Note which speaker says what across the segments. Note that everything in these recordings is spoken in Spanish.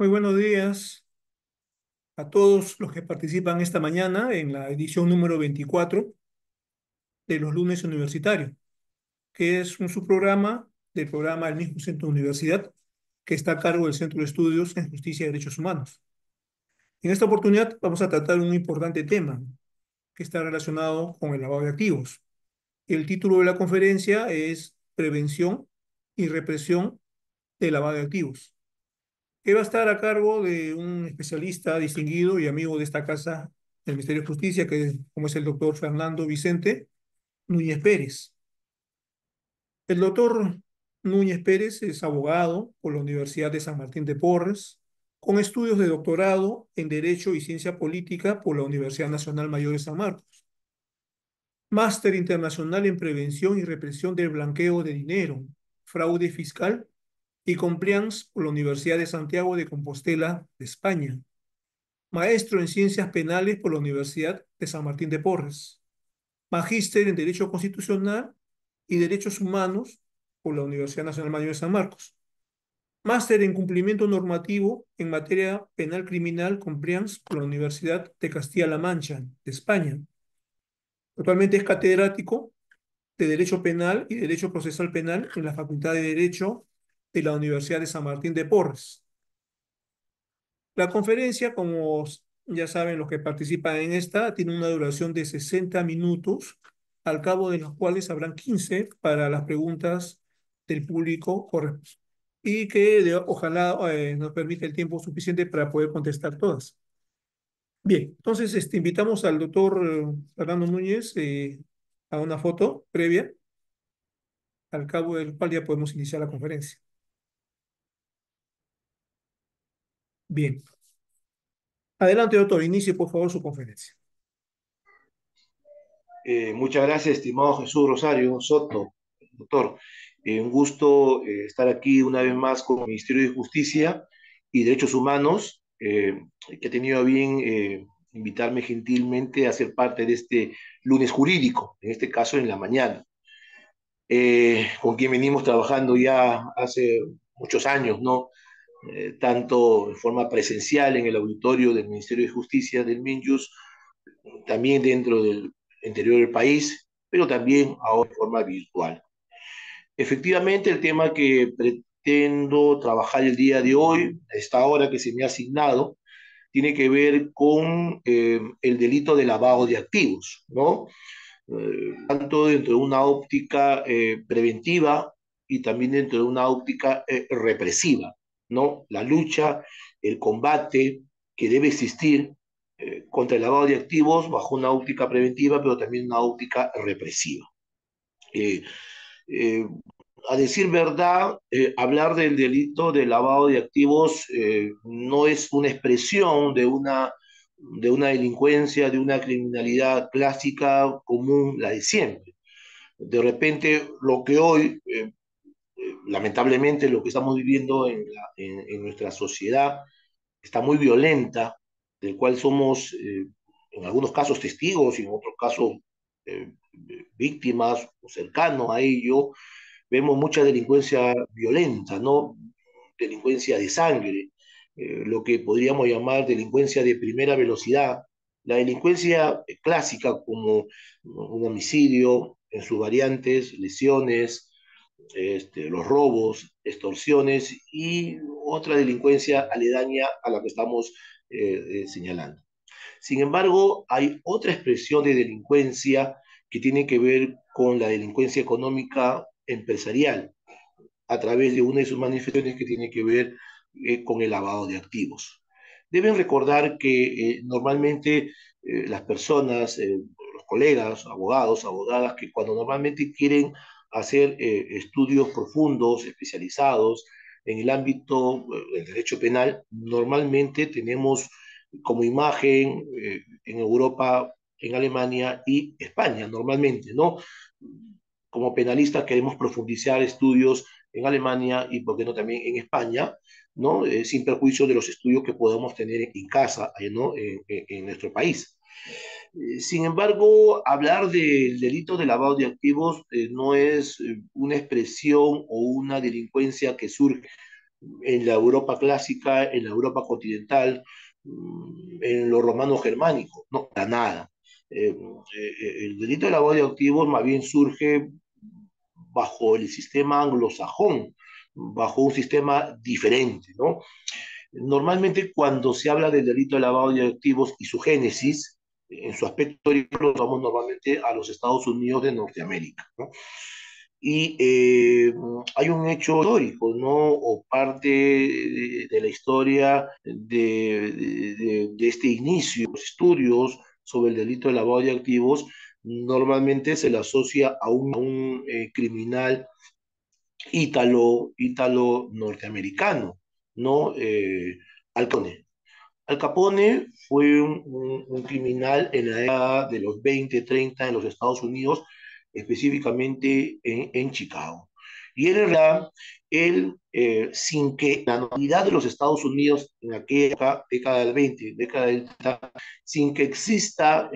Speaker 1: Muy buenos días a todos los que participan esta mañana en la edición número 24 de los lunes universitarios, que es un subprograma del programa El mismo Centro de Universidad, que está a cargo del Centro de Estudios en Justicia y Derechos Humanos. En esta oportunidad vamos a tratar un importante tema que está relacionado con el lavado de activos. El título de la conferencia es Prevención y Represión del lavado de activos, que va a estar a cargo de un especialista distinguido y amigo de esta casa del Ministerio de Justicia, como es el doctor Fernando Vicente Núñez Pérez. El doctor Núñez Pérez es abogado por la Universidad de San Martín de Porres, con estudios de doctorado en Derecho y Ciencia Política por la Universidad Nacional Mayor de San Marcos, máster internacional en Prevención y Represión del Blanqueo de Dinero, Fraude Fiscal y Compliance por la Universidad de Santiago de Compostela de España, maestro en Ciencias Penales por la Universidad de San Martín de Porres, magíster en Derecho Constitucional y Derechos Humanos por la Universidad Nacional Mayor de San Marcos, máster en Cumplimiento Normativo en Materia Penal Criminal Compliance por la Universidad de Castilla-La Mancha, de España. Actualmente es catedrático de Derecho Penal y Derecho Procesal Penal en la Facultad de Derecho de la Universidad de San Martín de Porres. La conferencia, como ya saben los que participan en esta, tiene una duración de 60 minutos, al cabo de los cuales habrán 15 para las preguntas del público y que ojalá nos permita el tiempo suficiente para poder contestar todas. Bien, entonces invitamos al doctor Fernando Núñez a una foto previa, al cabo del cual ya podemos iniciar la conferencia. Bien, adelante doctor, inicie por favor su conferencia.
Speaker 2: Muchas gracias, estimado Jesús Rosario Soto, doctor. Un gusto estar aquí una vez más con el Ministerio de Justicia y Derechos Humanos, que ha tenido a bien invitarme gentilmente a ser parte de este lunes jurídico, en este caso en la mañana, con quien venimos trabajando ya hace muchos años, ¿no? Tanto en forma presencial en el auditorio del Ministerio de Justicia del MINJUS, también dentro del interior del país, pero también ahora de forma virtual. Efectivamente, el tema que pretendo trabajar el día de hoy, a esta hora que se me ha asignado, tiene que ver con el delito de lavado de activos, ¿no? Tanto dentro de una óptica preventiva y también dentro de una óptica represiva, ¿no? La lucha, el combate que debe existir contra el lavado de activos bajo una óptica preventiva, pero también una óptica represiva. Eh, eh, a decir verdad, hablar del delito de lavado de activos no es una expresión de una delincuencia, de una criminalidad clásica común, la de siempre. De repente, lo que hoy, lamentablemente, lo que estamos viviendo en nuestra sociedad está muy violenta, del cual somos en algunos casos testigos y en otros casos eh, víctimas o cercanos a ello, vemos mucha delincuencia violenta, ¿no? Delincuencia de sangre, lo que podríamos llamar delincuencia de primera velocidad. La delincuencia clásica como un homicidio en sus variantes, lesiones, los robos, extorsiones y otra delincuencia aledaña a la que estamos señalando. Sin embargo, hay otra expresión de delincuencia que tiene que ver con la delincuencia económica empresarial, a través de una de sus manifestaciones que tiene que ver con el lavado de activos. Deben recordar que normalmente las personas, los colegas, abogados, abogadas, que cuando normalmente quieren hacer estudios profundos, especializados en el ámbito del derecho penal, normalmente tenemos como imagen en Europa, en Alemania y España, normalmente, ¿no? Como penalistas queremos profundizar estudios en Alemania y, por qué no, también en España, ¿no? Sin perjuicio de los estudios que podamos tener en casa, ¿no? En nuestro país. Sin embargo, hablar del delito de lavado de activos no es una expresión o una delincuencia que surge en la Europa clásica, en la Europa continental, en lo romano germánico, no, para nada. El delito de lavado de activos más bien surge bajo el sistema anglosajón, bajo un sistema diferente, ¿no? Normalmente cuando se habla del delito de lavado de activos y su génesis, en su aspecto histórico, lo vamos normalmente a los Estados Unidos de Norteamérica, ¿no? Y hay un hecho histórico, ¿no? O parte de la historia de este inicio, los estudios sobre el delito de lavado de activos, normalmente se le asocia a un criminal ítalo norteamericano, ¿no? Al Capone. Al Capone fue un criminal en la década de los 20, 30 en los Estados Unidos, específicamente en Chicago. Y él, en realidad, sin que la normalidad de los Estados Unidos en aquella década del 20, década del 30, sin que exista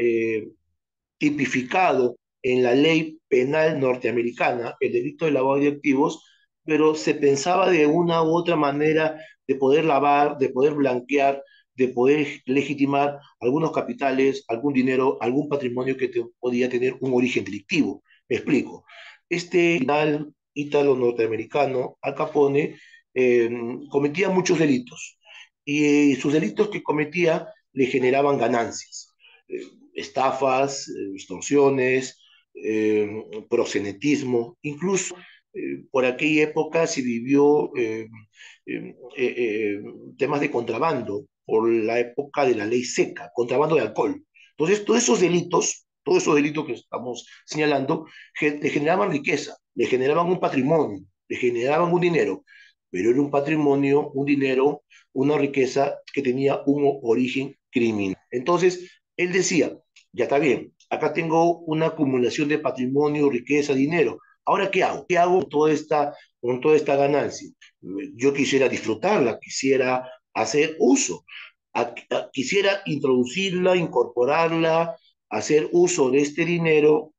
Speaker 2: tipificado en la ley penal norteamericana el delito de lavado de activos, pero se pensaba de una u otra manera de poder lavar, de poder blanquear, de poder legitimar algunos capitales, algún dinero, algún patrimonio que podía tener un origen delictivo. Me explico. Este criminal ítalo norteamericano, Al Capone, eh, cometía muchos delitos y sus delitos que cometía le generaban ganancias. Eh, Estafas, extorsiones, proxenetismo, incluso por aquella época se vivió eh, eh, temas de contrabando, por la época de la ley seca, contrabando de alcohol. Entonces, todos esos delitos que estamos señalando, le generaban riqueza, le generaban un patrimonio, le generaban un dinero, pero era un patrimonio, un dinero, una riqueza que tenía un origen criminal. Entonces, él decía, ya está bien, acá tengo una acumulación de patrimonio, riqueza, dinero. Ahora, ¿qué hago? ¿Qué hago con toda esta ganancia? Yo quisiera disfrutarla, quisiera hacer uso, quisiera introducirla, incorporarla, hacer uso de este dinero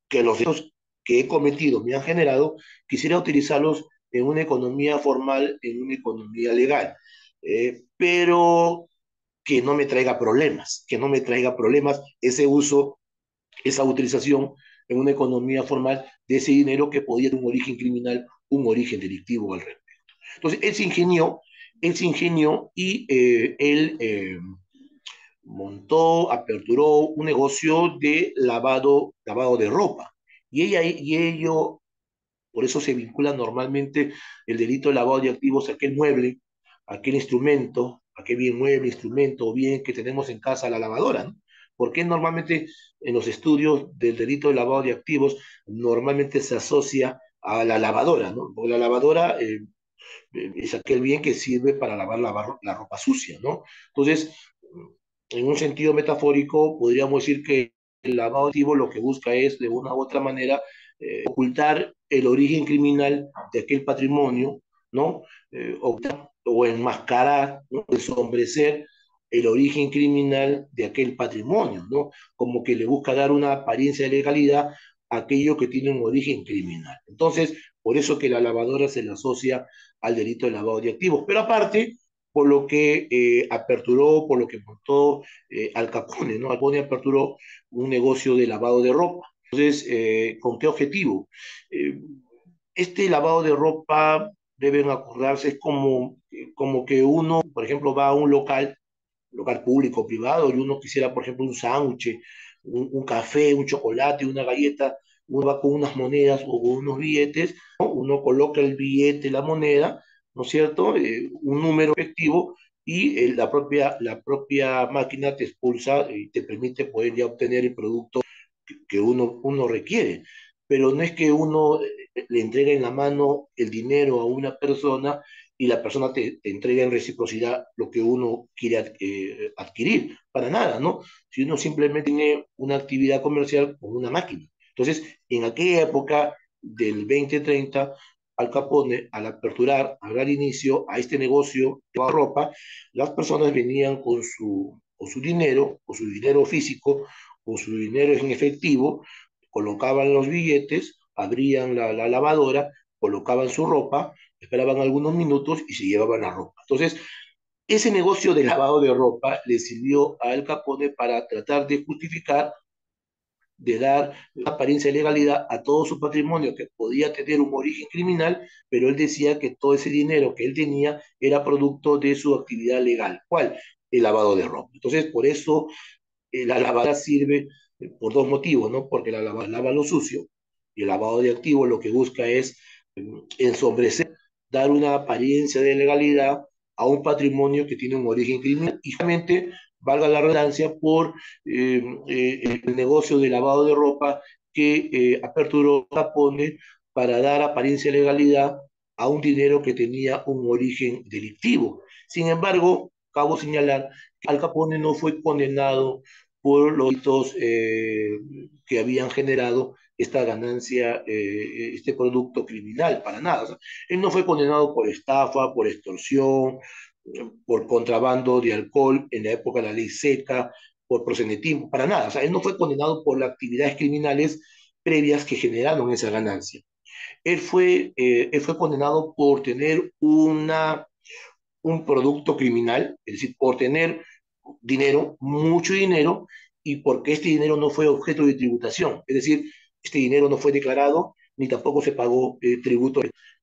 Speaker 2: que los delitos que he cometido me han generado, quisiera utilizarlos en una economía formal, en una economía legal. Pero que no me traiga problemas, que no me traiga problemas ese uso, esa utilización en una economía formal de ese dinero que podía tener un origen criminal, un origen delictivo al respecto. Entonces, él se ingenió y él montó, aperturó un negocio de lavado de ropa. Y ello, por eso se vincula normalmente el delito de lavado de activos a aquel mueble, a aquel instrumento, a aquel bien mueble, instrumento o bien que tenemos en casa, la lavadora, ¿no? Porque normalmente en los estudios del delito de lavado de activos normalmente se asocia a la lavadora, ¿no? Porque la lavadora es aquel bien que sirve para lavar la ropa sucia, ¿no? Entonces, en un sentido metafórico, podríamos decir que el lavado activo lo que busca es, de una u otra manera, ocultar el origen criminal de aquel patrimonio, ¿no? O enmascarar, ¿no? Ensombrecer el origen criminal de aquel patrimonio, ¿no? Como que le busca dar una apariencia de legalidad a aquello que tiene un origen criminal. Entonces, por eso que la lavadora se le asocia al delito de lavado de activos. Pero aparte, por lo que aperturó, por lo que montó Al Capone, ¿no? Al Capone aperturó un negocio de lavado de ropa. Entonces, ¿con qué objetivo? Eh, este lavado de ropa deben acordarse, es como que uno, por ejemplo, va a un local público, privado, y uno quisiera, por ejemplo, un sándwich, un café, un chocolate, una galleta, uno va con unas monedas o con unos billetes, ¿no? Uno coloca el billete, la moneda, ¿no es cierto? Un número efectivo y la propia máquina te expulsa y te permite poder ya obtener el producto que uno requiere. Pero no es que uno le entregue en la mano el dinero a una persona y la persona te entrega en reciprocidad lo que uno quiere adquirir, para nada, ¿no? Si uno simplemente tiene una actividad comercial con una máquina. Entonces, en aquella época del 2030, Al Capone, al aperturar, al dar inicio a este negocio de ropa, las personas venían con su dinero físico, con su dinero en efectivo, colocaban los billetes, abrían la lavadora, colocaban su ropa, esperaban algunos minutos y se llevaban la ropa. Entonces, ese negocio de lavado de ropa le sirvió a Al Capone para tratar de justificar, de dar una apariencia de legalidad a todo su patrimonio que podía tener un origen criminal, pero él decía que todo ese dinero que él tenía era producto de su actividad legal. ¿Cuál? El lavado de ropa. Entonces, por eso la lavada sirve por dos motivos, ¿no? Porque la lavada lava lo sucio y el lavado de activos lo que busca es ensombrecer, dar una apariencia de legalidad a un patrimonio que tiene un origen criminal y realmente, valga la redundancia, por el negocio de lavado de ropa que aperturó Capone para dar apariencia de legalidad a un dinero que tenía un origen delictivo. Sin embargo, cabe señalar que Al Capone no fue condenado por los delitos que habían generado esta ganancia, este producto criminal, para nada. O sea, él no fue condenado por estafa, por extorsión, por contrabando de alcohol en la época de la ley seca, por proxenetismo, para nada. O sea, él no fue condenado por las actividades criminales previas que generaron esa ganancia. Él fue condenado por tener un producto criminal, es decir, por tener dinero, mucho dinero, y porque este dinero no fue objeto de tributación, es decir, este dinero no fue declarado ni tampoco se pagó tributo.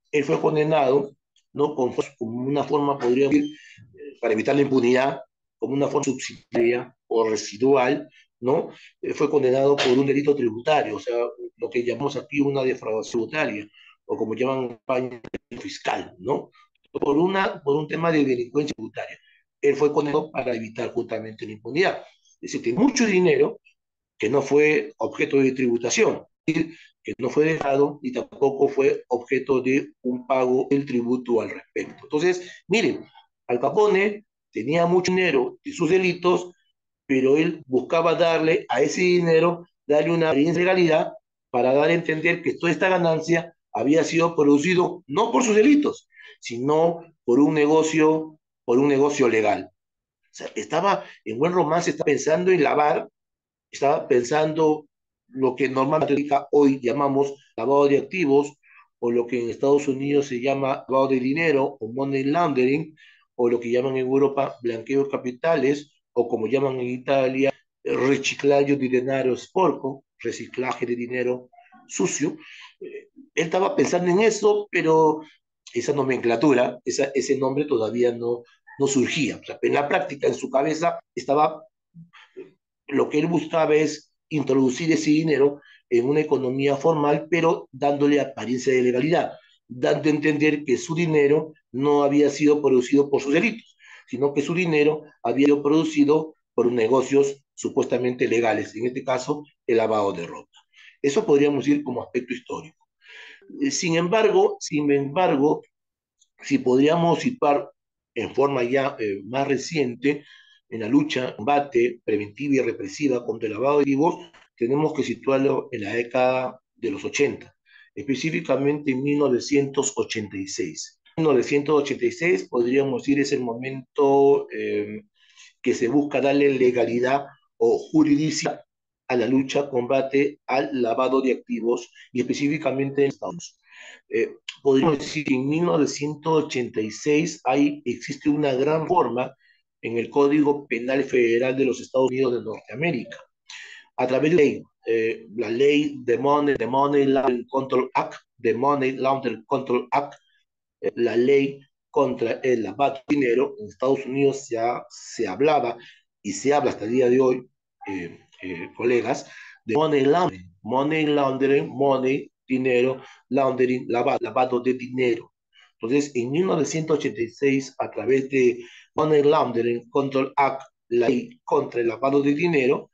Speaker 2: Él fue condenado, ¿no? Como una forma, podría decir, para evitar la impunidad, como una forma subsidiaria o residual, ¿no? Fue condenado por un delito tributario, o sea, lo que llamamos aquí una defraudación tributaria, o como llaman en España, fiscal, ¿no? Por un tema de delincuencia tributaria. Él fue condenado para evitar justamente la impunidad. Es decir, que mucho dinero que no fue objeto de tributación, que no fue dejado y tampoco fue objeto de un pago del tributo al respecto. Entonces, miren, Al Capone tenía mucho dinero de sus delitos, pero él buscaba darle a ese dinero, darle una apariencia de legalidad para dar a entender que toda esta ganancia había sido producido no por sus delitos, sino por un negocio legal. O sea, estaba en buen romance, estaba pensando en lavar, estaba pensando lo que normalmente hoy llamamos lavado de activos, o lo que en Estados Unidos se llama lavado de dinero o money laundering, o lo que llaman en Europa blanqueo de capitales, o como llaman en Italia riciclaggio di denaro sporco, reciclaje de dinero sucio. Él estaba pensando en eso, pero esa nomenclatura, ese nombre todavía no surgía. O sea, en la práctica, en su cabeza, estaba lo que él buscaba es introducir ese dinero en una economía formal, pero dándole apariencia de legalidad, dando a entender que su dinero no había sido producido por sus delitos, sino que su dinero había sido producido por negocios supuestamente legales, en este caso el lavado de ropa. Eso podríamos decir como aspecto histórico. Sin embargo, si podríamos situar en forma ya más reciente, en la lucha, combate preventiva y represiva contra el lavado de activos, tenemos que situarlo en la década de los 80, específicamente en 1986. 1986 podríamos decir es el momento que se busca darle legalidad o juridicidad a la lucha combate al lavado de activos y específicamente en Estados Unidos. Podríamos decir que en 1986 existe una gran reforma en el Código Penal Federal de los Estados Unidos de Norteamérica, a través de la ley de Money Laundering Control Act, de Money Laundering Control Act, la ley contra el lavado de dinero. En Estados Unidos se hablaba y se habla hasta el día de hoy, colegas, de money laundering, money, dinero, laundering, lavado de dinero. Entonces, en 1986, a través de Money Laundering Control Act, la ley contra el lavado de dinero,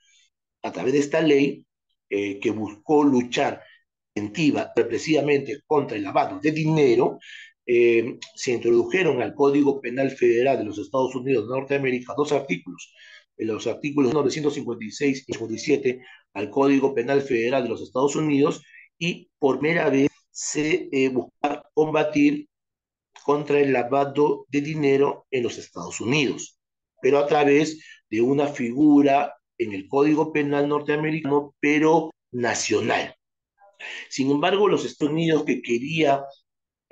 Speaker 2: a través de esta ley que buscó luchar preventiva, represivamente contra el lavado de dinero, se introdujeron al Código Penal Federal de los Estados Unidos de Norteamérica dos artículos, los artículos 956 y 57 al Código Penal Federal de los Estados Unidos, y por primera vez se busca combatir contra el lavado de dinero en los Estados Unidos, pero a través de una figura en el Código Penal norteamericano, pero nacional. Sin embargo, los Estados Unidos que quería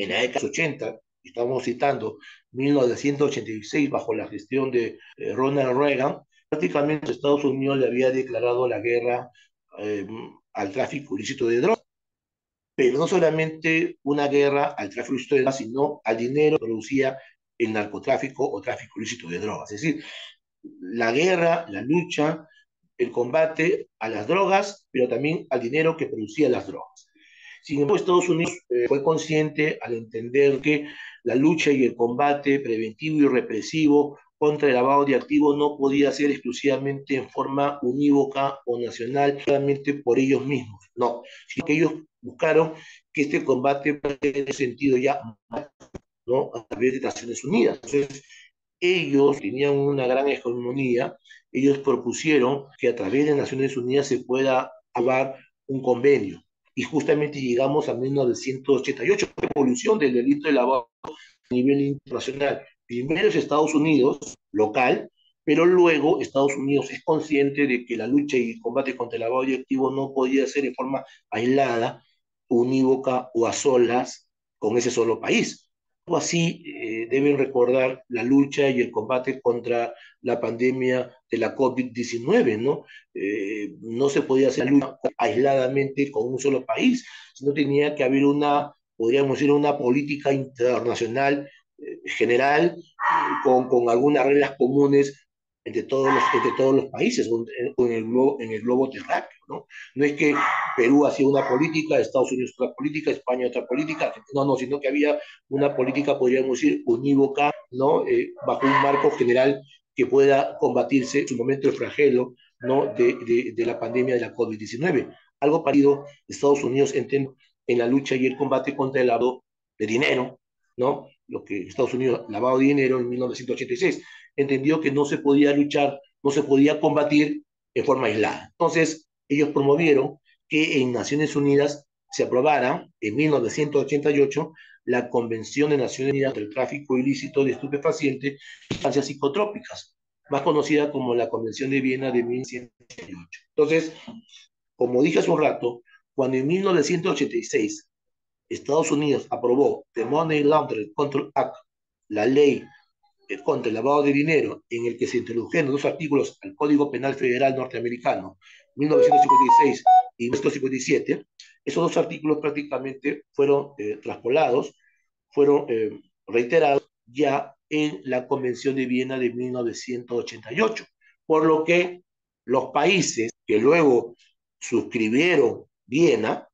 Speaker 2: en la década de los 80, estamos citando 1986, bajo la gestión de Ronald Reagan, prácticamente Estados Unidos le había declarado la guerra eh, al tráfico ilícito de drogas, pero no solamente una guerra al tráfico ilícito de drogas, sino al dinero que producía el narcotráfico o tráfico ilícito de drogas. Es decir, la guerra, la lucha, el combate a las drogas, pero también al dinero que producía las drogas. Sin embargo, Estados Unidos fue consciente al entender que la lucha y el combate preventivo y represivo contra el lavado de activos no podía ser exclusivamente en forma unívoca o nacional, solamente por ellos mismos, no, sino que ellos buscaron que este combate en sentido ya, ¿no? A través de Naciones Unidas. Entonces, ellos tenían una gran hegemonía, ellos propusieron que a través de Naciones Unidas se pueda aprobar un convenio. Y justamente llegamos a 1988, la evolución del delito de lavado a nivel internacional. Primero es Estados Unidos, local, pero luego Estados Unidos es consciente de que la lucha y el combate contra el lavado de activos no podía ser de forma aislada, unívoca o a solas con ese solo país. O así deben recordar la lucha y el combate contra la pandemia de la COVID-19, ¿no? No se podía hacer la lucha aisladamente con un solo país, sino tenía que haber una, podríamos decir, una política internacional general con algunas reglas comunes entre todos los países en el globo terráqueo, ¿no? No es que Perú hacía una política, Estados Unidos otra política, España otra política, no, no, sino que había una política, podríamos decir, unívoca, ¿no? Bajo un marco general que pueda combatirse en su momento el flagelo, ¿no? De la pandemia de la COVID-19. Algo parecido, Estados Unidos en la lucha y el combate contra el lavado de dinero, ¿no? Lo que Estados Unidos, lavado de dinero en 1986, entendió que no se podía luchar, no se podía combatir en forma aislada. Entonces, ellos promovieron que en Naciones Unidas se aprobara en 1988 la Convención de Naciones Unidas contra el tráfico ilícito de estupefacientes y sustancias psicotrópicas, más conocida como la Convención de Viena de 1988. Entonces, como dije hace un rato, cuando en 1986 Estados Unidos aprobó The Money Laundering Control Act, la ley contra el lavado de dinero, en el que se introdujeron dos artículos al Código Penal Federal norteamericano, 1956 y 1957, esos dos artículos prácticamente fueron traspolados, fueron reiterados ya en la Convención de Viena de 1988, por lo que los países que luego suscribieron Viena,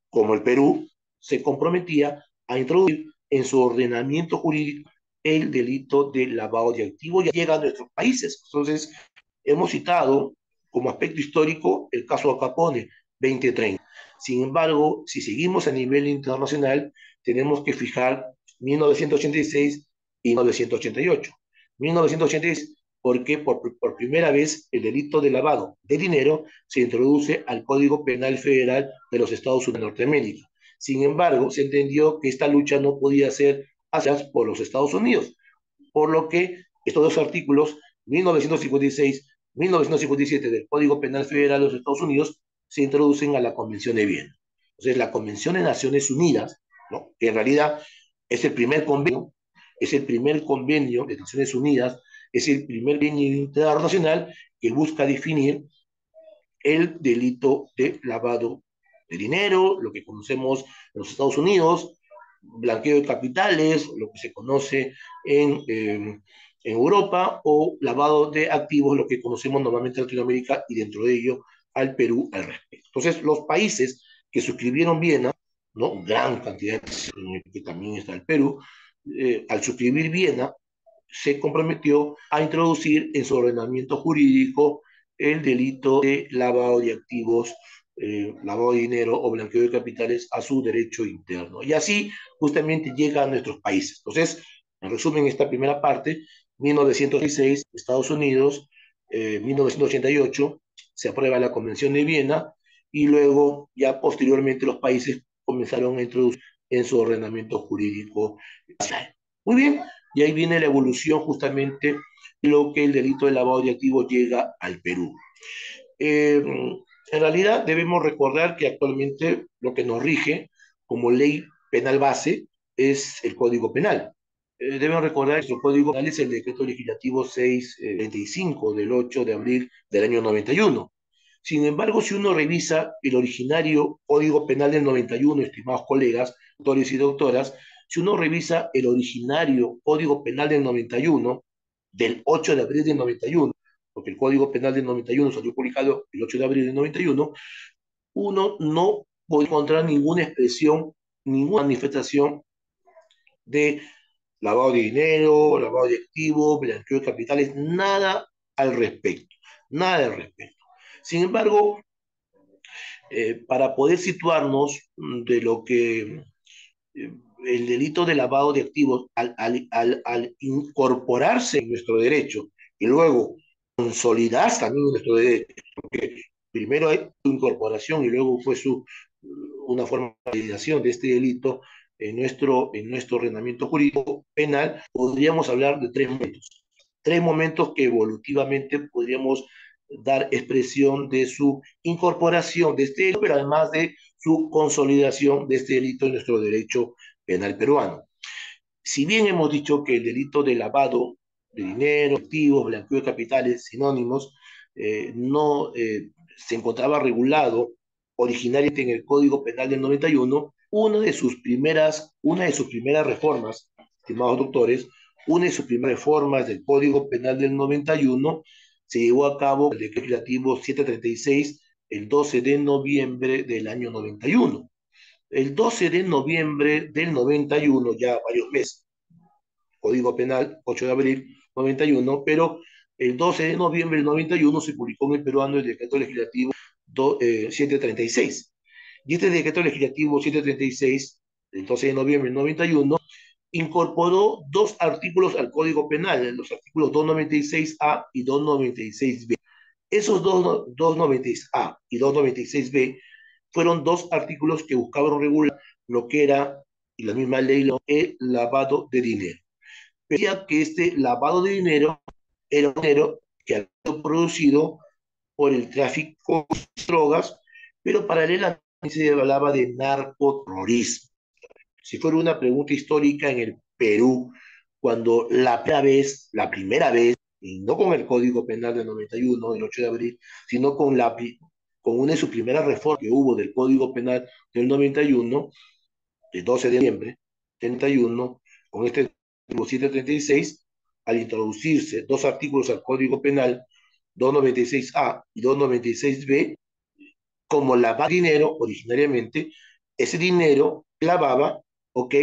Speaker 2: como el Perú, se comprometía a introducir en su ordenamiento jurídico el delito de lavado de activos y llega a nuestros países. Entonces, hemos citado como aspecto histórico el caso de Capone 2030. Sin embargo, si seguimos a nivel internacional, tenemos que fijar 1986 y 1988. 1986 porque por primera vez el delito de lavado de dinero se introduce al Código Penal Federal de los Estados Unidos de Norteamérica. Sin embargo, se entendió que esta lucha no podía ser hacia por los Estados Unidos, por lo que estos dos artículos, 1956, 1957 del Código Penal Federal de los Estados Unidos, se introducen a la Convención de Viena. Entonces, la Convención de Naciones Unidas, ¿no? Que en realidad es el primer convenio de Naciones Unidas, es el primer convenio internacional que busca definir el delito de lavado de dinero, lo que conocemos en los Estados Unidos, blanqueo de capitales, lo que se conoce en Europa, o lavado de activos, lo que conocemos normalmente en Latinoamérica y dentro de ello al Perú al respecto. Entonces, los países que suscribieron Viena, ¿no? Gran cantidad, que también está el Perú, al suscribir Viena, se comprometió a introducir en su ordenamiento jurídico el delito de lavado de activos, lavado de dinero o blanqueo de capitales a su derecho interno. Y así justamente llega a nuestros países. Entonces, en resumen, esta primera parte, 1906, Estados Unidos, 1988, se aprueba la Convención de Viena y luego ya posteriormente los países comenzaron a introducir en su ordenamiento jurídico. Muy bien, y ahí viene la evolución justamente de lo que el delito de lavado de activos llega al Perú. En realidad debemos recordar que actualmente lo que nos rige como ley penal base es el Código Penal. Deben recordar que nuestro Código Penal es el Decreto Legislativo 635 del 8 de abril del año 91. Sin embargo, si uno revisa el originario Código Penal del 91, estimados colegas, doctores y doctoras, si uno revisa el originario Código Penal del 91, del 8 de abril del 91, porque el Código Penal del 91 salió publicado el 8 de abril del 91, uno no puede encontrar ninguna expresión, ninguna manifestación de lavado de dinero, lavado de activos, blanqueo de capitales, nada al respecto, nada al respecto. Sin embargo, para poder situarnos de lo que el delito de lavado de activos, al incorporarse en nuestro derecho y luego consolidarse también en nuestro derecho, porque primero hay su incorporación y luego fue una forma de validación de este delito en nuestro ordenamiento jurídico penal, podríamos hablar de tres momentos que evolutivamente podríamos dar expresión de su incorporación de este delito, pero además de su consolidación de este delito en nuestro derecho penal peruano. Si bien hemos dicho que el delito de lavado de dinero, activos, blanqueo de capitales, sinónimos, no se encontraba regulado originariamente en el Código Penal del 91, una de sus primeras reformas, estimados doctores, una de sus primeras reformas del Código Penal del 91 se llevó a cabo el decreto legislativo 736 el 12 de noviembre del año 91. El 12 de noviembre del 91, ya varios meses, Código Penal 8 de abril 91, pero el 12 de noviembre del 91 se publicó en el peruano el decreto legislativo 736. Y este decreto legislativo 736, el 12 de noviembre del 91, incorporó dos artículos al Código Penal, los artículos 296A y 296B. Esos 296A y 296B fueron dos artículos que buscaban regular lo que era, y la misma ley, el lavado de dinero. Decía que este lavado de dinero era un dinero que había sido producido por el tráfico de drogas, pero paralelamente se hablaba de narcoterrorismo. Si fuera una pregunta histórica en el Perú, cuando la primera vez, y no con el Código Penal del 91, del 8 de abril, sino con una de sus primeras reformas que hubo del Código Penal del 91, el 12 de noviembre, 31, con este artículo 736, al introducirse dos artículos al Código Penal, 296A y 296B, como lavaba dinero originariamente, ese dinero lavaba, ¿ok?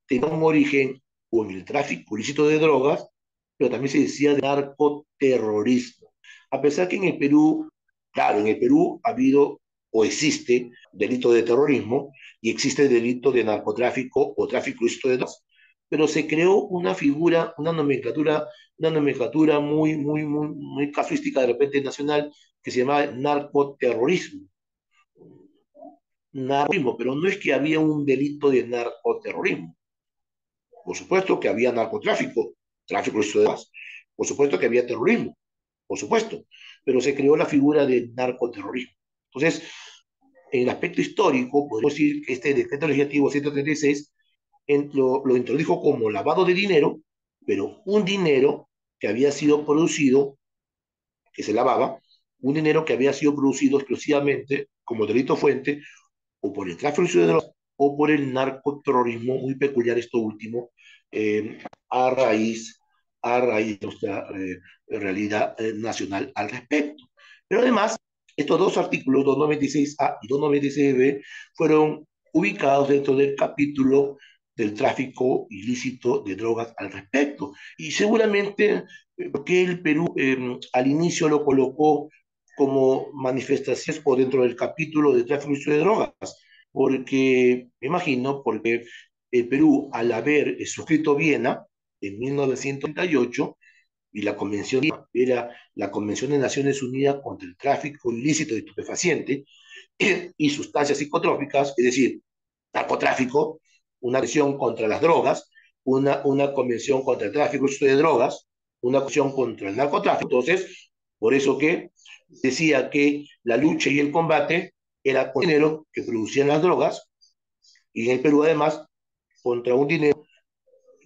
Speaker 2: Tenía un origen o en el tráfico ilícito de drogas, pero también se decía de narcoterrorismo. A pesar que en el Perú, claro, en el Perú ha habido o existe delito de terrorismo y existe delito de narcotráfico o tráfico ilícito de drogas, pero se creó una figura, una nomenclatura muy casuística de repente nacional que se llama narcoterrorismo. Narcoterrorismo, pero no es que había un delito de narcoterrorismo. Por supuesto que había narcotráfico, tráfico de drogas. Por supuesto que había terrorismo, por supuesto, pero se creó la figura de narcoterrorismo. Entonces, en el aspecto histórico, podemos decir que este decreto legislativo 136 lo introdujo como lavado de dinero, pero un dinero que había sido producido, que se lavaba, un dinero que había sido producido exclusivamente como delito fuente o por el tráfico de drogas o por el narcoterrorismo, muy peculiar esto último, eh, a, raíz, a raíz de nuestra realidad nacional al respecto. Pero además, estos dos artículos, 296A y 296B, fueron ubicados dentro del capítulo del tráfico ilícito de drogas al respecto. Y seguramente, porque el Perú al inicio lo colocó como manifestaciones o dentro del capítulo de tráfico ilícito de drogas, porque, me imagino, porque el Perú, al haber suscrito Viena en 1938, y la convención era la Convención de Naciones Unidas contra el tráfico ilícito de estupefacientes y sustancias psicotrópicas, es decir, narcotráfico, una convención contra las drogas, una convención contra el tráfico de drogas, una convención contra el narcotráfico. Entonces, por eso que decía que la lucha y el combate era con el dinero que producían las drogas, y en el Perú además contra un dinero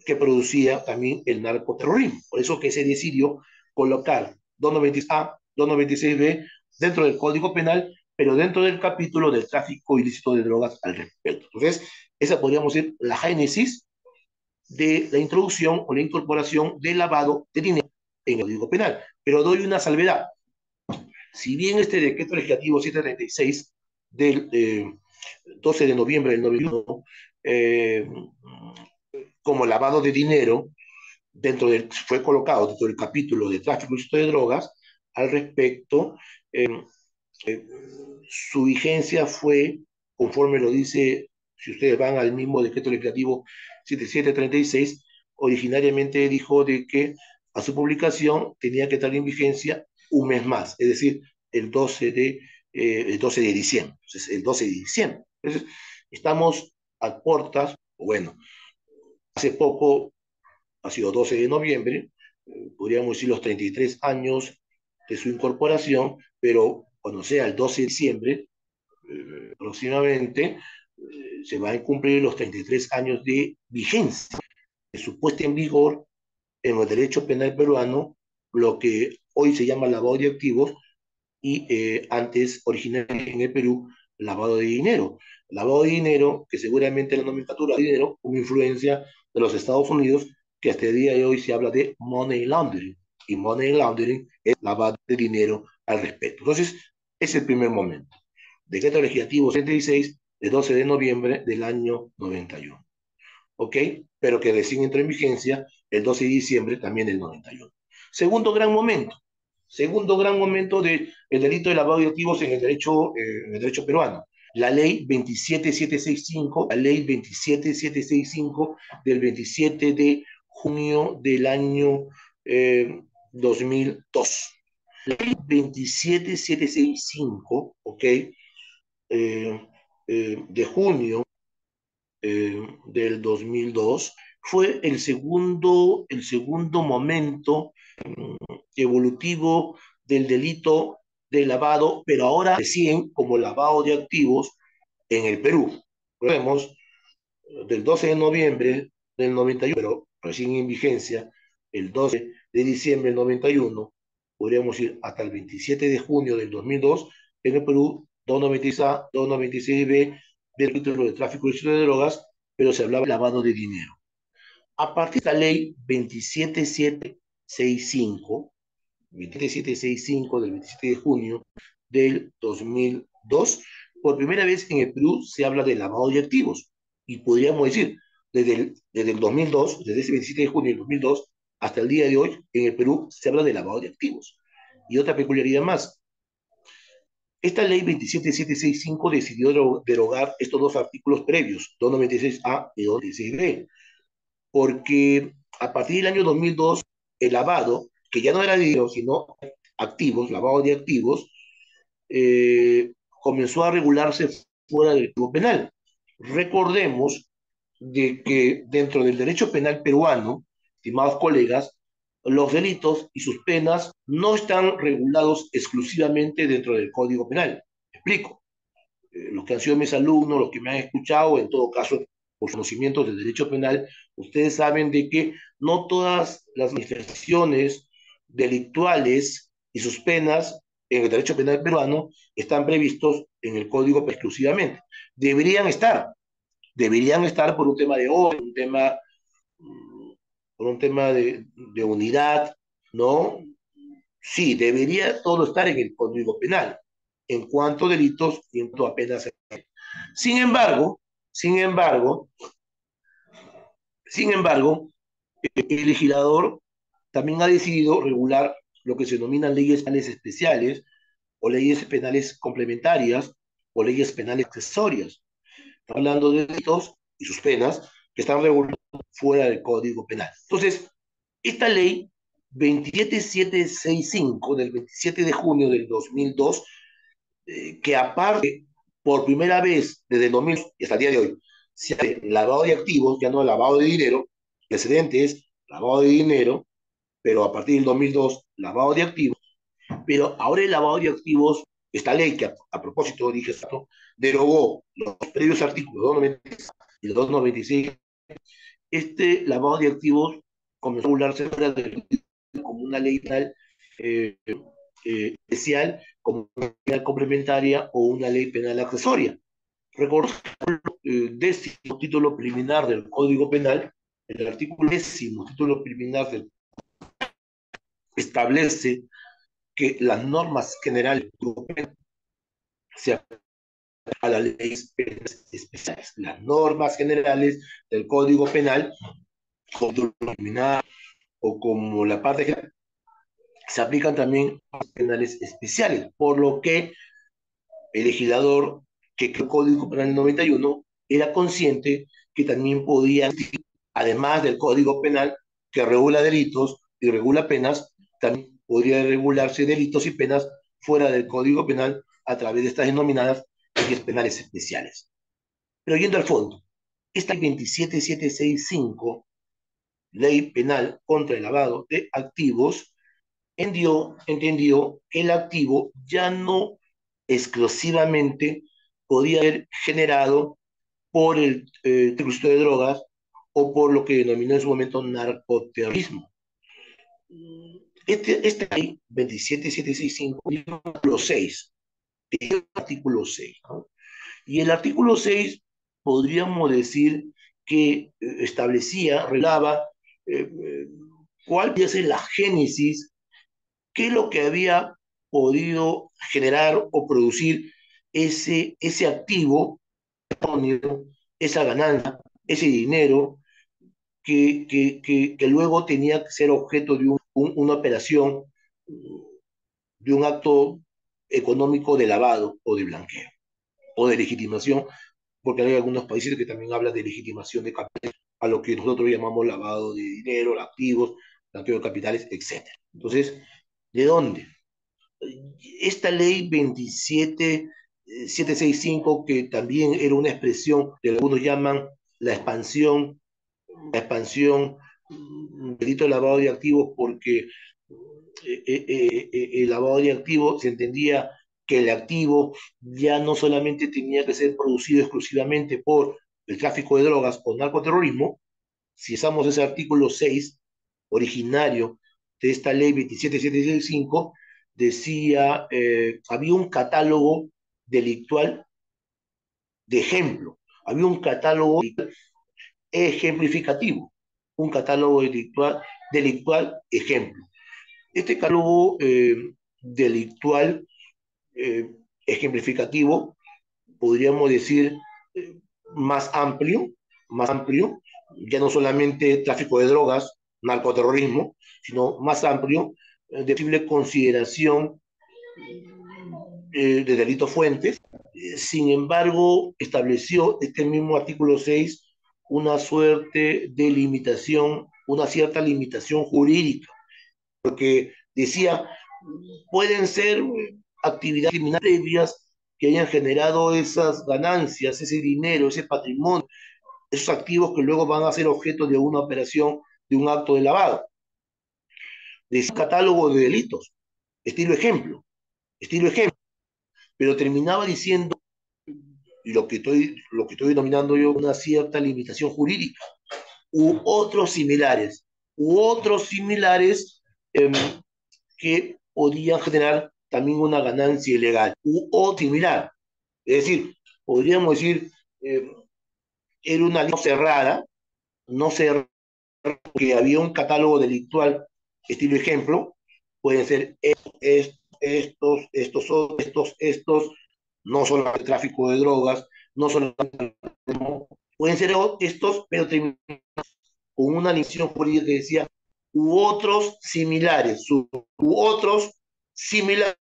Speaker 2: que producía también el narcoterrorismo. Por eso que se decidió colocar 296A, 296B dentro del Código Penal, pero dentro del capítulo del tráfico ilícito de drogas al respecto. Entonces, esa podríamos decir la génesis de la introducción o la incorporación del lavado de dinero en el Código Penal. Pero doy una salvedad. Si bien este decreto legislativo 736 del 12 de noviembre del 91, eh, como lavado de dinero, fue colocado dentro del capítulo de tráfico ilícito de drogas, al respecto, eh, eh, su vigencia fue, conforme lo dice, si ustedes van al mismo decreto legislativo 7736, originariamente dijo de que a su publicación tenía que estar en vigencia un mes más, es decir, el 12 de diciembre. Entonces, el 12 de diciembre. Entonces, estamos a puertas, bueno, hace poco, ha sido 12 de noviembre, podríamos decir los 33 años de su incorporación, pero cuando sea el 12 de diciembre, próximamente, se van a cumplir los 33 años de vigencia de su puesta en vigor en el derecho penal peruano, lo que hoy se llama lavado de activos y antes, originalmente en el Perú, lavado de dinero. Lavado de dinero, que seguramente la nomenclatura de dinero, una influencia de los Estados Unidos, que hasta el día de hoy se habla de money laundering. Y money laundering es lavado de dinero al respecto. Entonces, es el primer momento. Decreto legislativo 76 de 12 de noviembre del año 91. ¿Ok? Pero que recién entró en vigencia el 12 de diciembre también del 91. Segundo gran momento del delito de lavado de activos en el derecho peruano. La ley 27765, la ley 27765 del 27 de junio del año 2002. La ley 27765, ¿ok? De junio del 2002, fue el segundo momento evolutivo del delito de lavado, pero ahora recién como lavado de activos en el Perú. Vemos del 12 de noviembre del 91, pero recién en vigencia, el 12 de diciembre del 91, podríamos ir hasta el 27 de junio del 2002, en el Perú, 296A, 296B, del título de tráfico ilícito de drogas, pero se hablaba de lavado de dinero. A partir de la ley 27765, 27765 del 27 de junio del 2002, por primera vez en el Perú se habla de lavado de activos. Y podríamos decir, desde el 2002, desde ese 27 de junio del 2002, hasta el día de hoy, en el Perú se habla de lavado de activos. Y otra peculiaridad más, esta ley 27765 decidió derogar estos dos artículos previos, 296A y 296B, porque a partir del año 2002, el lavado, que ya no era dinero, sino activos, lavado de activos, comenzó a regularse fuera del Código Penal. Recordemos de que dentro del derecho penal peruano, estimados colegas, los delitos y sus penas no están regulados exclusivamente dentro del Código Penal. ¿Me explico? Los que han sido mis alumnos, los que me han escuchado, en todo caso, por conocimientos del derecho penal, ustedes saben de que no todas las manifestaciones delictuales y sus penas en el derecho penal peruano están previstos en el código exclusivamente. Deberían estar por un tema de orden, por un tema de unidad, ¿no? Sí, debería todo estar en el código penal, en cuanto a delitos y en cuanto a penas. Sin embargo, sin embargo, sin embargo, el legislador también ha decidido regular lo que se denominan leyes penales especiales o leyes penales complementarias o leyes penales accesorias. Estamos hablando de delitos y sus penas que están regulados fuera del Código Penal. Entonces, esta ley 27765 del 27 de junio del 2002, que aparte, por primera vez desde el 2000 y hasta el día de hoy, se hace lavado de activos, ya no lavado de dinero, el precedente es lavado de dinero, pero a partir del 2002, lavado de activos, pero ahora el lavado de activos, esta ley que a propósito dije, derogó los previos artículos 296 y 296 este lavado de activos comenzó a regularse fuera como una ley penal eh, especial, como una ley penal complementaria o una ley penal accesoria. Recordemos el décimo título preliminar del Código Penal, el artículo décimo título preliminar del, establece que las normas generales se aplican a las leyes penales especiales. Las normas generales del Código Penal, como título preliminar o como la parte general, se aplican también a los penales especiales, por lo que el legislador que creó el Código Penal en el 91 era consciente que también podía, además del Código Penal que regula delitos y regula penas, también podría regularse delitos y penas fuera del Código Penal a través de estas denominadas leyes penales especiales. Pero yendo al fondo, esta 27765, ley penal contra el lavado de activos, entendió que el activo ya no exclusivamente podía ser generado por el tráfico de drogas o por lo que denominó en su momento narcoterrorismo. Esta ley 27765 tiene un artículo 6, ¿no? Y el artículo 6 podríamos decir que establecía, relava cuál podía ser la génesis, qué es lo que había podido generar o producir ese activo, esa ganancia, ese dinero que luego tenía que ser objeto de una operación, de un acto económico de lavado o de blanqueo o de legitimación, porque hay algunos países que también hablan de legitimación de capital, a lo que nosotros llamamos lavado de dinero, activos, blanqueo de capitales, etc. Entonces, ¿de dónde? Esta ley 27765, que también era una expresión que algunos llaman la expansión, delito de lavado de activos, porque el lavado de activos se entendía que el activo ya no solamente tenía que ser producido exclusivamente por el tráfico de drogas o narcoterrorismo. Si usamos ese artículo 6 originario de esta ley 27765, decía, había un catálogo delictual de ejemplo, había un catálogo ejemplificativo, un catálogo delictual ejemplo. Este catálogo delictual eh, ejemplificativo, podríamos decir, eh, más amplio, más amplio, ya no solamente tráfico de drogas, narcoterrorismo, sino más amplio, de posible consideración de delitos fuentes. Sin embargo, estableció este mismo artículo 6 una suerte de limitación, una cierta limitación jurídica, porque decía, pueden ser actividades criminales previas que hayan generado esas ganancias, ese dinero, ese patrimonio, esos activos que luego van a ser objeto de una operación, de un acto de lavado. Decía un catálogo de delitos, estilo ejemplo, estilo ejemplo, pero terminaba diciendo lo que estoy denominando yo una cierta limitación jurídica, u otros similares eh, que podían generar también una ganancia ilegal, o similar. Es decir, podríamos decir, eh, era una lista cerrada, no cerrada, que había un catálogo delictual, estilo ejemplo, pueden ser estos, no solo el tráfico de drogas, no solo pueden ser estos, pero con una limitación jurídica que decía u otros similares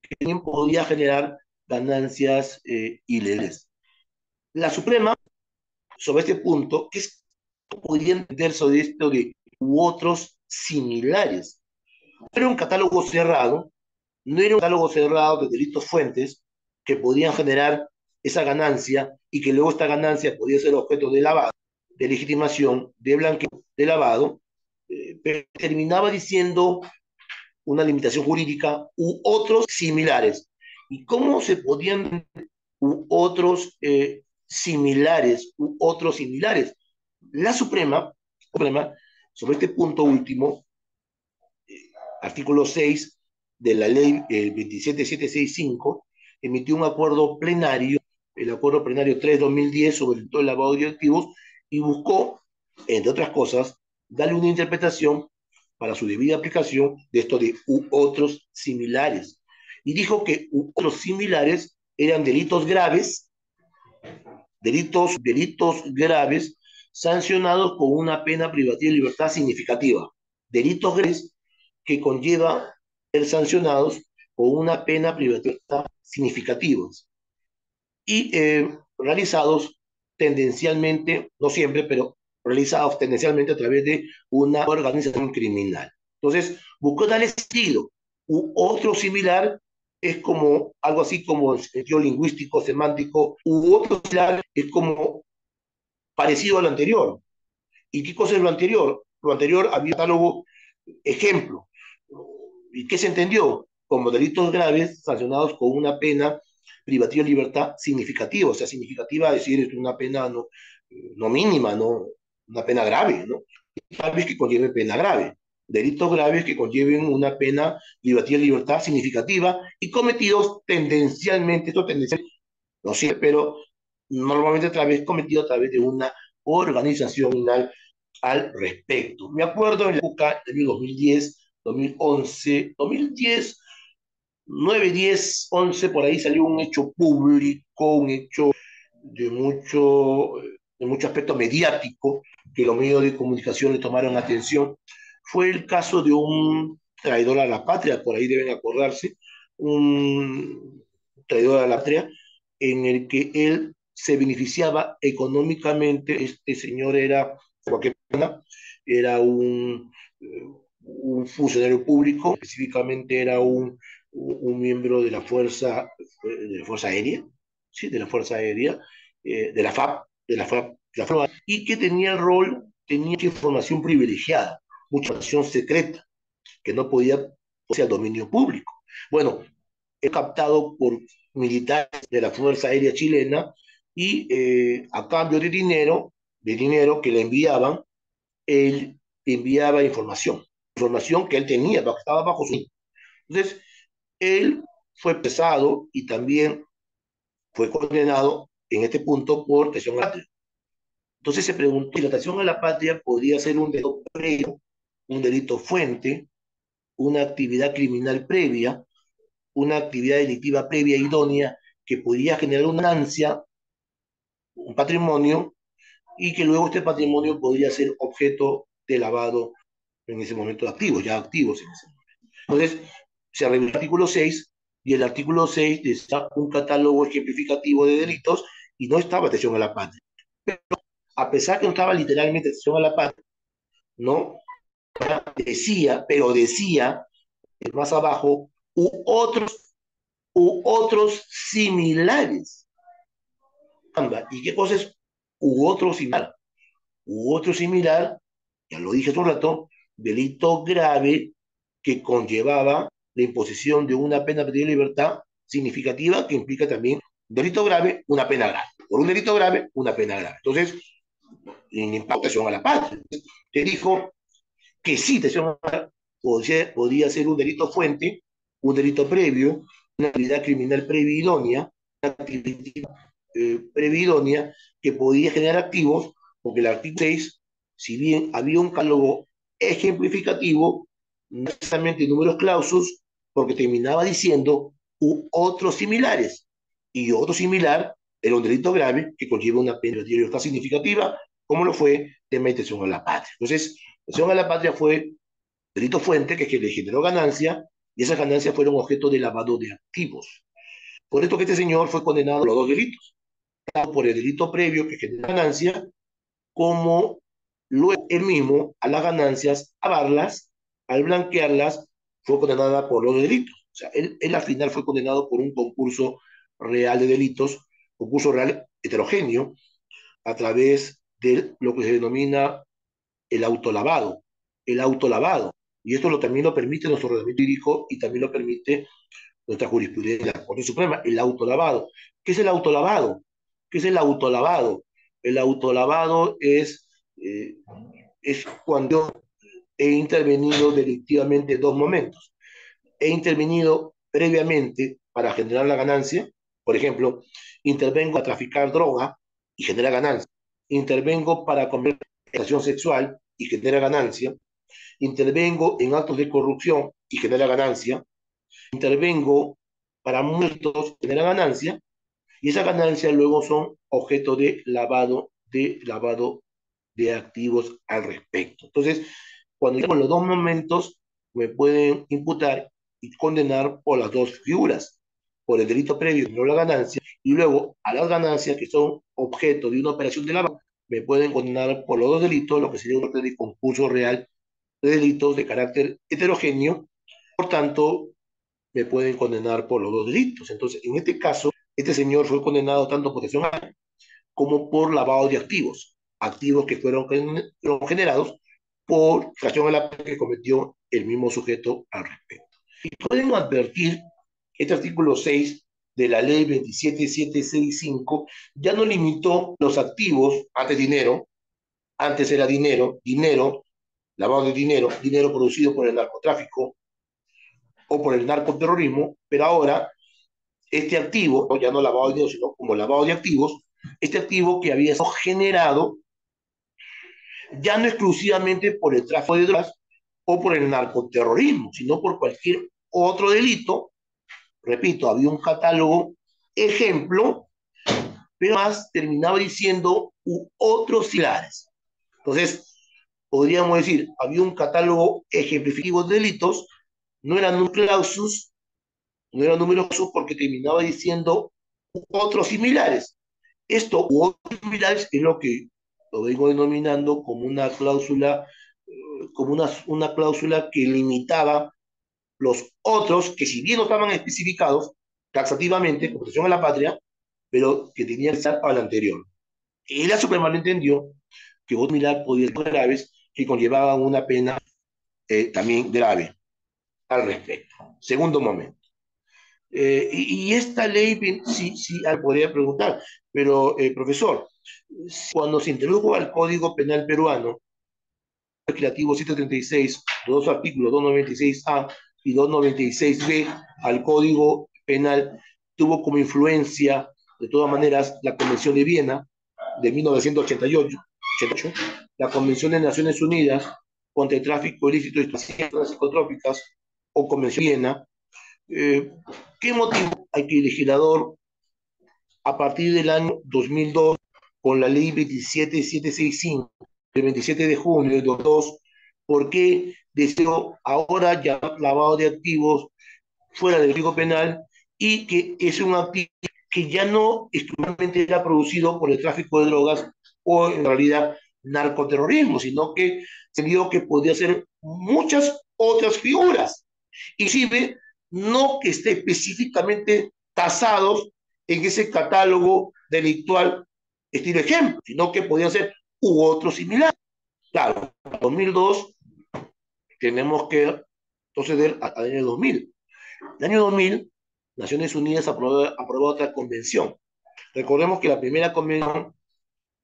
Speaker 2: que también podía generar ganancias ilegales. La Suprema, sobre este punto, ¿qué podría entender sobre esto de u otros similares? No era un catálogo cerrado, no era un catálogo cerrado de delitos fuentes que podían generar esa ganancia y que luego esta ganancia podía ser objeto de lavado, de legitimación, de blanqueo, de lavado, pero terminaba diciendo una limitación jurídica u otros similares. ¿Y cómo se podían u otros similares, u otros similares? La Suprema, sobre este punto último, artículo 6 de la ley 27765, emitió un acuerdo plenario, el acuerdo plenario 3-2010 sobre todo el lavado de activos, y buscó, entre otras cosas, darle una interpretación para su debida aplicación de esto de u otros similares. Y dijo que u otros similares eran delitos graves sancionados con una pena privativa de libertad significativa. Delitos graves que conlleva ser sancionados con una pena privativa de libertad significativa y realizados tendencialmente, no siempre, pero realizados tendencialmente a través de una organización criminal. Entonces, buscó darle estilo. U otro similar es como algo así como el sentido lingüístico, semántico, u otro similar es como parecido a lo anterior. ¿Y qué cosa es lo anterior? Lo anterior había catálogo ejemplo. ¿Y qué se entendió? Como delitos graves sancionados con una pena privativa de libertad significativa. O sea, significativa es decir, es una pena no mínima, no una pena grave, ¿no? Graves que conlleven pena grave. Delitos graves que conlleven una pena privativa de libertad significativa y cometidos tendencialmente, esto tendencialmente, no siempre, pero normalmente a través, cometido a través de una organización al respecto. Me acuerdo en la época del año 2010, 2011, 2010, 9, 10, 11, por ahí salió un hecho público, un hecho de mucho aspecto mediático, que los medios de comunicación le tomaron atención. Fue el caso de un traidor a la patria, por ahí deben acordarse, un traidor a la patria, en el que él se beneficiaba económicamente. Este señor era cualquier persona, era un funcionario público, específicamente era un miembro de la Fuerza Aérea, sí, de la Fuerza Aérea, de la FAP, y que tenía el rol, tenía mucha información privilegiada, mucha información secreta, que no podía ser al dominio público. Bueno, es captado por militares de la Fuerza Aérea chilena y a cambio de dinero que le enviaban, él enviaba información que él tenía, estaba bajo su... Entonces, él fue pesado y también fue condenado en este punto por traición a la patria. Entonces se preguntó si la traición a la patria podría ser un delito previo, un delito fuente, una actividad criminal previa, una actividad delictiva previa idónea que podría generar una ganancia, un patrimonio, y que luego este patrimonio podría ser objeto de lavado en ese momento de activos, ya activos en ese momento. Entonces, se revisó el artículo 6 y el artículo 6 está un catálogo ejemplificativo de delitos y no estaba atención a la patria. A pesar que no estaba literalmente atención a la patria, ¿no? Decía más abajo, u otros similares. ¿Y qué cosa es u otro similar? U otro similar, ya lo dije hace un rato, delito grave que conllevaba la imposición de una pena de libertad significativa que implica también delito grave, una pena grave. Por un delito grave, una pena grave. Entonces, en imputación a la patria. Se dijo que sí, podría ser un delito fuente, un delito previo, una actividad criminal previa idónea, una actividad previa idónea que podía generar activos, porque el artículo 6, si bien había un catálogo ejemplificativo, no necesariamente números clausus, porque terminaba diciendo u otros similares. Y otro similar era un delito grave que conlleva una pena de libertad significativa, como lo fue de intención a la patria. Entonces, intención a la patria fue delito fuente que le generó ganancia y esas ganancias fueron objeto de lavado de activos. Por esto que este señor fue condenado a los dos delitos, tanto por el delito previo que genera ganancia, como luego él mismo a las ganancias, a lavarlas, al blanquearlas, fue condenada por los delitos. O sea, él al final fue condenado por un concurso real de delitos, concurso real heterogéneo, a través de lo que se denomina el autolavado. El autolavado. Y esto también lo permite nuestro ordenamiento jurídico y también lo permite nuestra jurisprudencia de la Corte Suprema, el autolavado. ¿Qué es el autolavado? ¿Qué es el autolavado? El autolavado es eh, es cuando he intervenido delictivamente en dos momentos. He intervenido previamente para generar la ganancia, por ejemplo, intervengo a traficar droga y genera ganancia, intervengo para cometer explotación sexual y genera ganancia, intervengo en actos de corrupción y genera ganancia, intervengo para muertos, genera ganancia, y esas ganancias luego son objeto de lavado de activos al respecto. Entonces, cuando tengo los dos momentos, me pueden imputar y condenar por las dos figuras, por el delito previo, no la ganancia, y luego a las ganancias que son objeto de una operación de lavado, me pueden condenar por los dos delitos, lo que sería un orden de concurso real de delitos de carácter heterogéneo. Por tanto, me pueden condenar por los dos delitos. Entonces, en este caso, este señor fue condenado tanto por protección como por lavado de activos, activos que fueron generados por infracción a la que cometió el mismo sujeto al respecto. Y pueden advertir que este artículo 6 de la ley 27765 ya no limitó los activos, antes era dinero, lavado de dinero, dinero producido por el narcotráfico o por el narcoterrorismo, pero ahora este activo, ya no lavado de dinero, sino como lavado de activos, este activo que había sido generado ya no exclusivamente por el tráfico de drogas o por el narcoterrorismo, sino por cualquier otro delito. Repito, había un catálogo ejemplo, pero más terminaba diciendo u otros similares. Entonces, podríamos decir, había un catálogo ejemplificativo de delitos, no eran un clausus, no eran números porque terminaba diciendo u otros similares. Esto u otros similares es lo que lo vengo denominando como una cláusula, como una cláusula que limitaba los otros, que si bien no estaban especificados taxativamente, con protección a la patria, pero que tenían que estar al anterior. Y la Suprema lo entendió que otro similar podía ser graves que conllevaban una pena también grave al respecto. Segundo momento. Y esta ley, sí, sí, podría preguntar, pero profesor, cuando se introdujo al Código Penal peruano, legislativo 136, los dos artículos 296A y 296B al Código Penal, tuvo como influencia, de todas maneras, la Convención de Viena de 1988, la Convención de Naciones Unidas contra el tráfico ilícito de sustancias psicotrópicas o Convención de Viena. ¿Qué motivo hay que el legislador, a partir del año 2002, con la ley 27765, del 27 de junio de 2002, por qué deseó ahora ya lavado de activos fuera del Código Penal y que es un activo que ya no exclusivamente era producido por el tráfico de drogas o en realidad narcoterrorismo, sino que se vio que podía ser muchas otras figuras, inclusive no que esté específicamente tasados en ese catálogo delictual estilo ejemplo, sino que podían ser u otros similares. Claro, en 2002 tenemos que proceder al año 2000. En el año 2000, Naciones Unidas aprobó otra convención. Recordemos que la primera convención,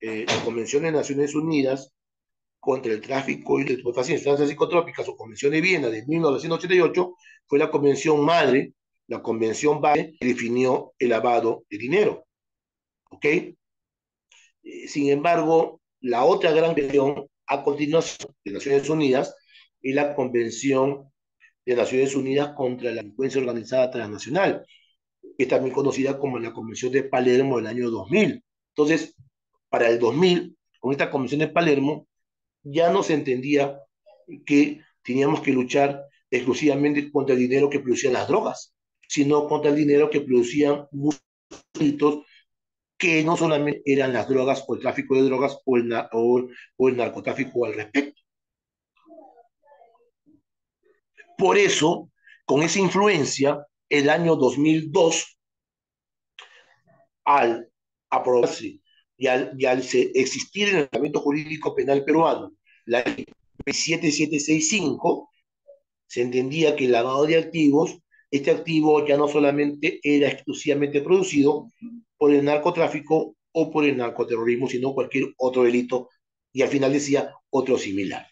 Speaker 2: la Convención de Naciones Unidas contra el tráfico de estupefacientes, sustancias psicotrópicas o Convención de Viena de 1988, fue la convención madre, la convención base que definió el lavado de dinero. ¿Ok? Sin embargo, la otra gran convención a continuación de Naciones Unidas es la Convención de Naciones Unidas contra la Delincuencia Organizada Transnacional, que es también conocida como la Convención de Palermo del año 2000. Entonces, para el 2000, con esta Convención de Palermo, ya no se entendía que teníamos que luchar exclusivamente contra el dinero que producían las drogas, sino contra el dinero que producían muchos delitos que no solamente eran las drogas o el tráfico de drogas o el narcotráfico al respecto. Por eso, con esa influencia, el año 2002, al aprobarse y al existir en el ordenamiento jurídico penal peruano la ley 7765, se entendía que el lavado de activos, este activo ya no solamente era exclusivamente producido por el narcotráfico o por el narcoterrorismo, sino cualquier otro delito y al final decía otro similar.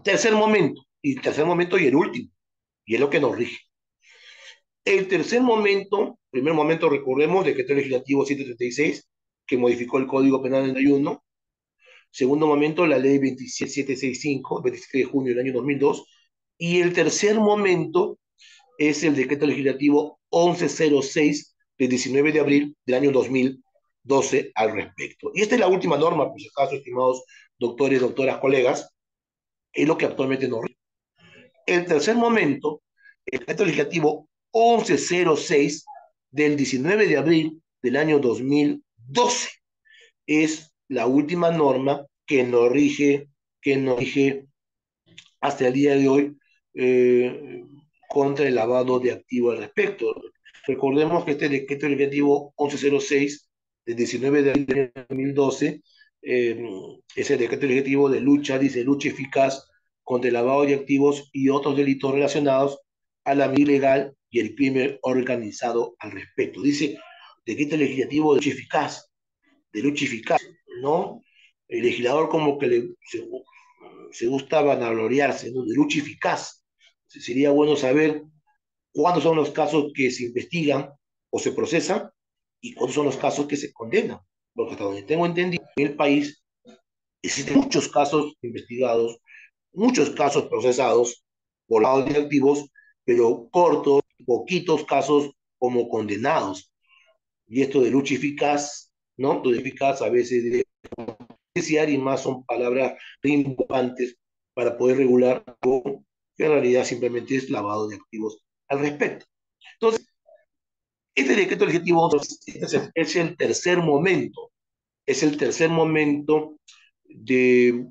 Speaker 2: Tercer momento y el último, y es lo que nos rige. El tercer momento, primer momento, recordemos, decreto legislativo 136, que modificó el Código Penal en el 91. Segundo momento, la ley 27765, 27 de junio del año 2002. Y el tercer momento es el decreto legislativo 1106 del 19 de abril del año 2012 al respecto. Y esta es la última norma, por si acaso, estimados doctores, doctoras, colegas, es lo que actualmente nos rige. El tercer momento, el decreto legislativo 1106 del 19 de abril del año 2012 es la última norma que nos rige hasta el día de hoy eh, contra el lavado de activos al respecto. Recordemos que este decreto legislativo 1106 del 19 de abril de 2012 eh, es el decreto legislativo de lucha, dice lucha eficaz contra el lavado de activos y otros delitos relacionados a la ilegal y el crimen organizado al respecto. Dice decreto legislativo de lucha eficaz, ¿no? El legislador como que se gusta vanagloriarse, ¿no? De lucha eficaz. Sería bueno saber cuándo son los casos que se investigan o se procesan y cuándo son los casos que se condenan. Porque hasta donde tengo entendido, en el país existen muchos casos investigados, muchos casos procesados por lados directivos, pero cortos, poquitos casos como condenados. Y esto de lucha eficaz, ¿no? Lucha eficaz a veces de y más son palabras rimbobantes para poder regular algo que en realidad simplemente es lavado de activos al respecto. Entonces, este decreto legislativo es el tercer momento, es el tercer momento de,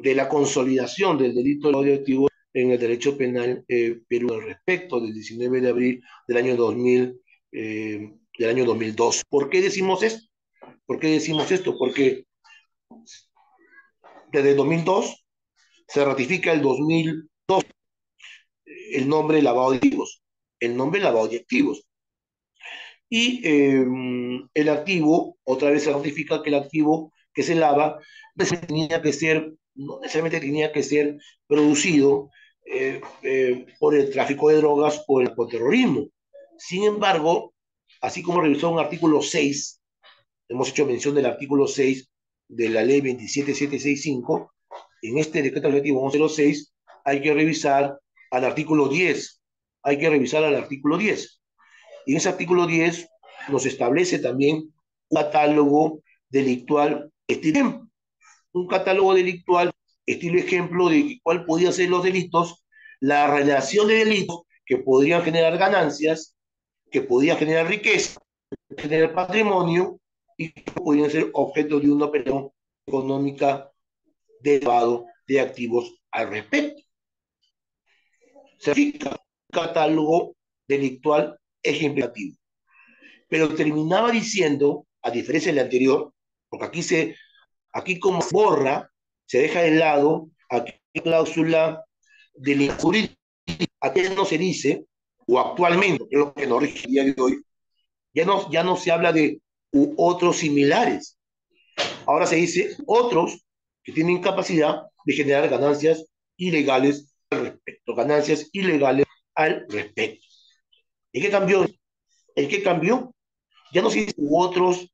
Speaker 2: de la consolidación del delito de lavado de activos en el derecho penal Perú al respecto, del 19 de abril del año 2000, del año 2002. ¿Por qué decimos esto? ¿Por qué decimos esto? Porque desde el 2002 se ratifica el 2002 el nombre lavado de activos, el nombre lavado de activos. Y el activo, otra vez se ratifica que el activo que se lava tenía que ser, no necesariamente tenía que ser producido por el tráfico de drogas o el narcoterrorismo. Sin embargo, así como revisó un artículo 6, hemos hecho mención del artículo 6 de la ley 27765, en este decreto legislativo 1106 hay que revisar al artículo 10, hay que revisar al artículo 10. Y en ese artículo 10 nos establece también un catálogo delictual, un catálogo delictual, estilo ejemplo de cuál podían ser los delitos, la relación de delitos que podrían generar ganancias, que podían generar riqueza, generar patrimonio y que podían ser objeto de una operación económica de lavado de activos al respecto. Se fija un catálogo delictual ejemplativo. Pero terminaba diciendo, a diferencia del anterior, porque aquí como borra, se deja de lado aquí cláusula de la jurídica, aquí no se dice, o actualmente, que es lo que nos rige el día de hoy, ya no se habla de u otros similares, ahora se dice otros que tienen capacidad de generar ganancias ilegales al respecto, ganancias ilegales al respecto. ¿Y qué cambió? ¿El qué cambió? Ya no se dice u otros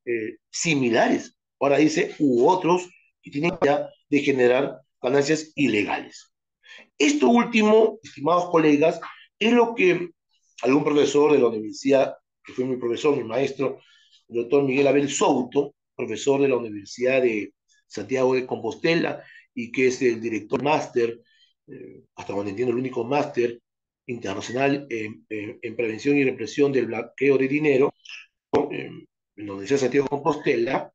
Speaker 2: similares, ahora dice u otros que tienen capacidad de generar ganancias ilegales. Esto último, estimados colegas, es lo que algún profesor de la universidad, que fue mi profesor, mi maestro, el doctor Miguel Abel Souto, profesor de la Universidad de Santiago de Compostela y que es el director máster, hasta donde entiendo el único máster internacional en prevención y represión del blanqueo de dinero, en la Universidad de Santiago de Compostela,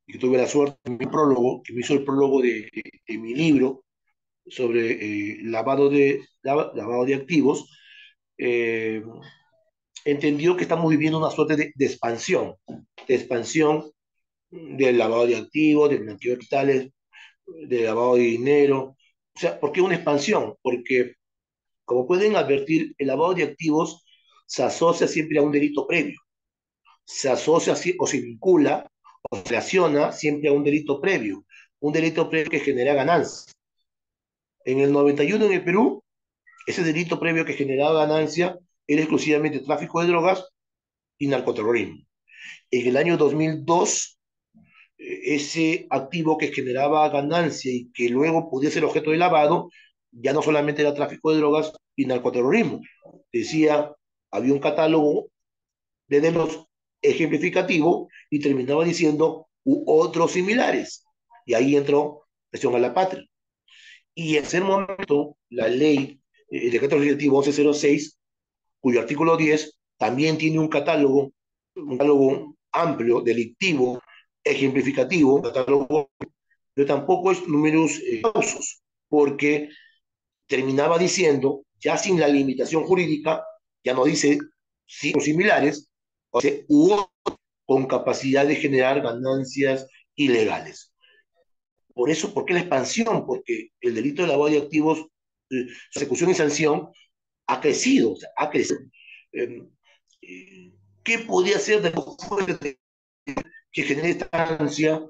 Speaker 2: y que tuve la suerte de mi prólogo, que me hizo el prólogo de mi libro sobre lavado de activos, eh, entendió que estamos viviendo una suerte de expansión del lavado de activos, del blanqueo de capitales, del lavado de dinero. O sea, ¿por qué una expansión? Porque, como pueden advertir, el lavado de activos se asocia siempre a un delito previo, se asocia o se vincula o se relaciona siempre a un delito previo. un delito previo que genera ganancia. En el 91 en el Perú, ese delito previo que generaba ganancia era exclusivamente tráfico de drogas y narcoterrorismo. En el año 2002, ese activo que generaba ganancia y que luego podía ser objeto de lavado, ya no solamente era tráfico de drogas y narcoterrorismo. Decía, había un catálogo de delitos ejemplificativo y terminaba diciendo u otros similares. Y ahí entró presión a la patria. Y en ese momento, la ley, el decreto legislativo 1106, cuyo artículo 10 también tiene un catálogo amplio, delictivo, ejemplificativo, catálogo, pero tampoco es números clausos, porque terminaba diciendo, ya sin la limitación jurídica, ya no dice sí o similares, o sea, con capacidad de generar ganancias ilegales. Por eso, ¿por qué la expansión? Porque el delito de lavado de activos, su ejecución y sanción ha crecido, o sea, ha crecido. Eh, ¿Qué podía ser de fuerte que genere esta ganancia,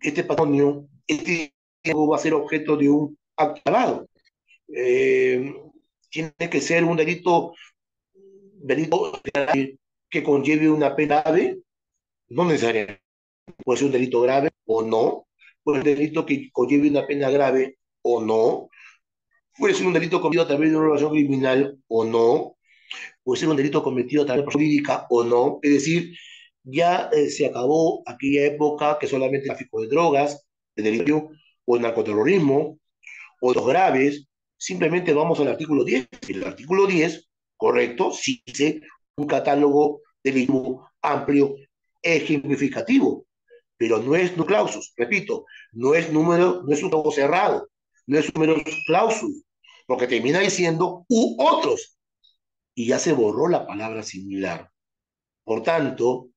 Speaker 2: este patrimonio, este va a ser objeto de un acto lavado? Eh, Tiene que ser un delito que conlleve una pena grave, no necesariamente puede ser un delito grave o no, puede ser un delito que conlleve una pena grave o no, puede ser un delito cometido a través de una relación criminal o no, puede ser un delito cometido a través de persona jurídica o no, es decir, ya se acabó aquella época que solamente el tráfico de drogas, de delito o el narcoterrorismo o los graves, simplemente vamos al artículo 10. El artículo 10, correcto, sí dice un catálogo delictivo amplio, ejemplificativo, pero no es no clausus, repito, no es número, no es un juego cerrado, no es número clausus, porque termina diciendo u otros, y ya se borró la palabra similar. Por tanto,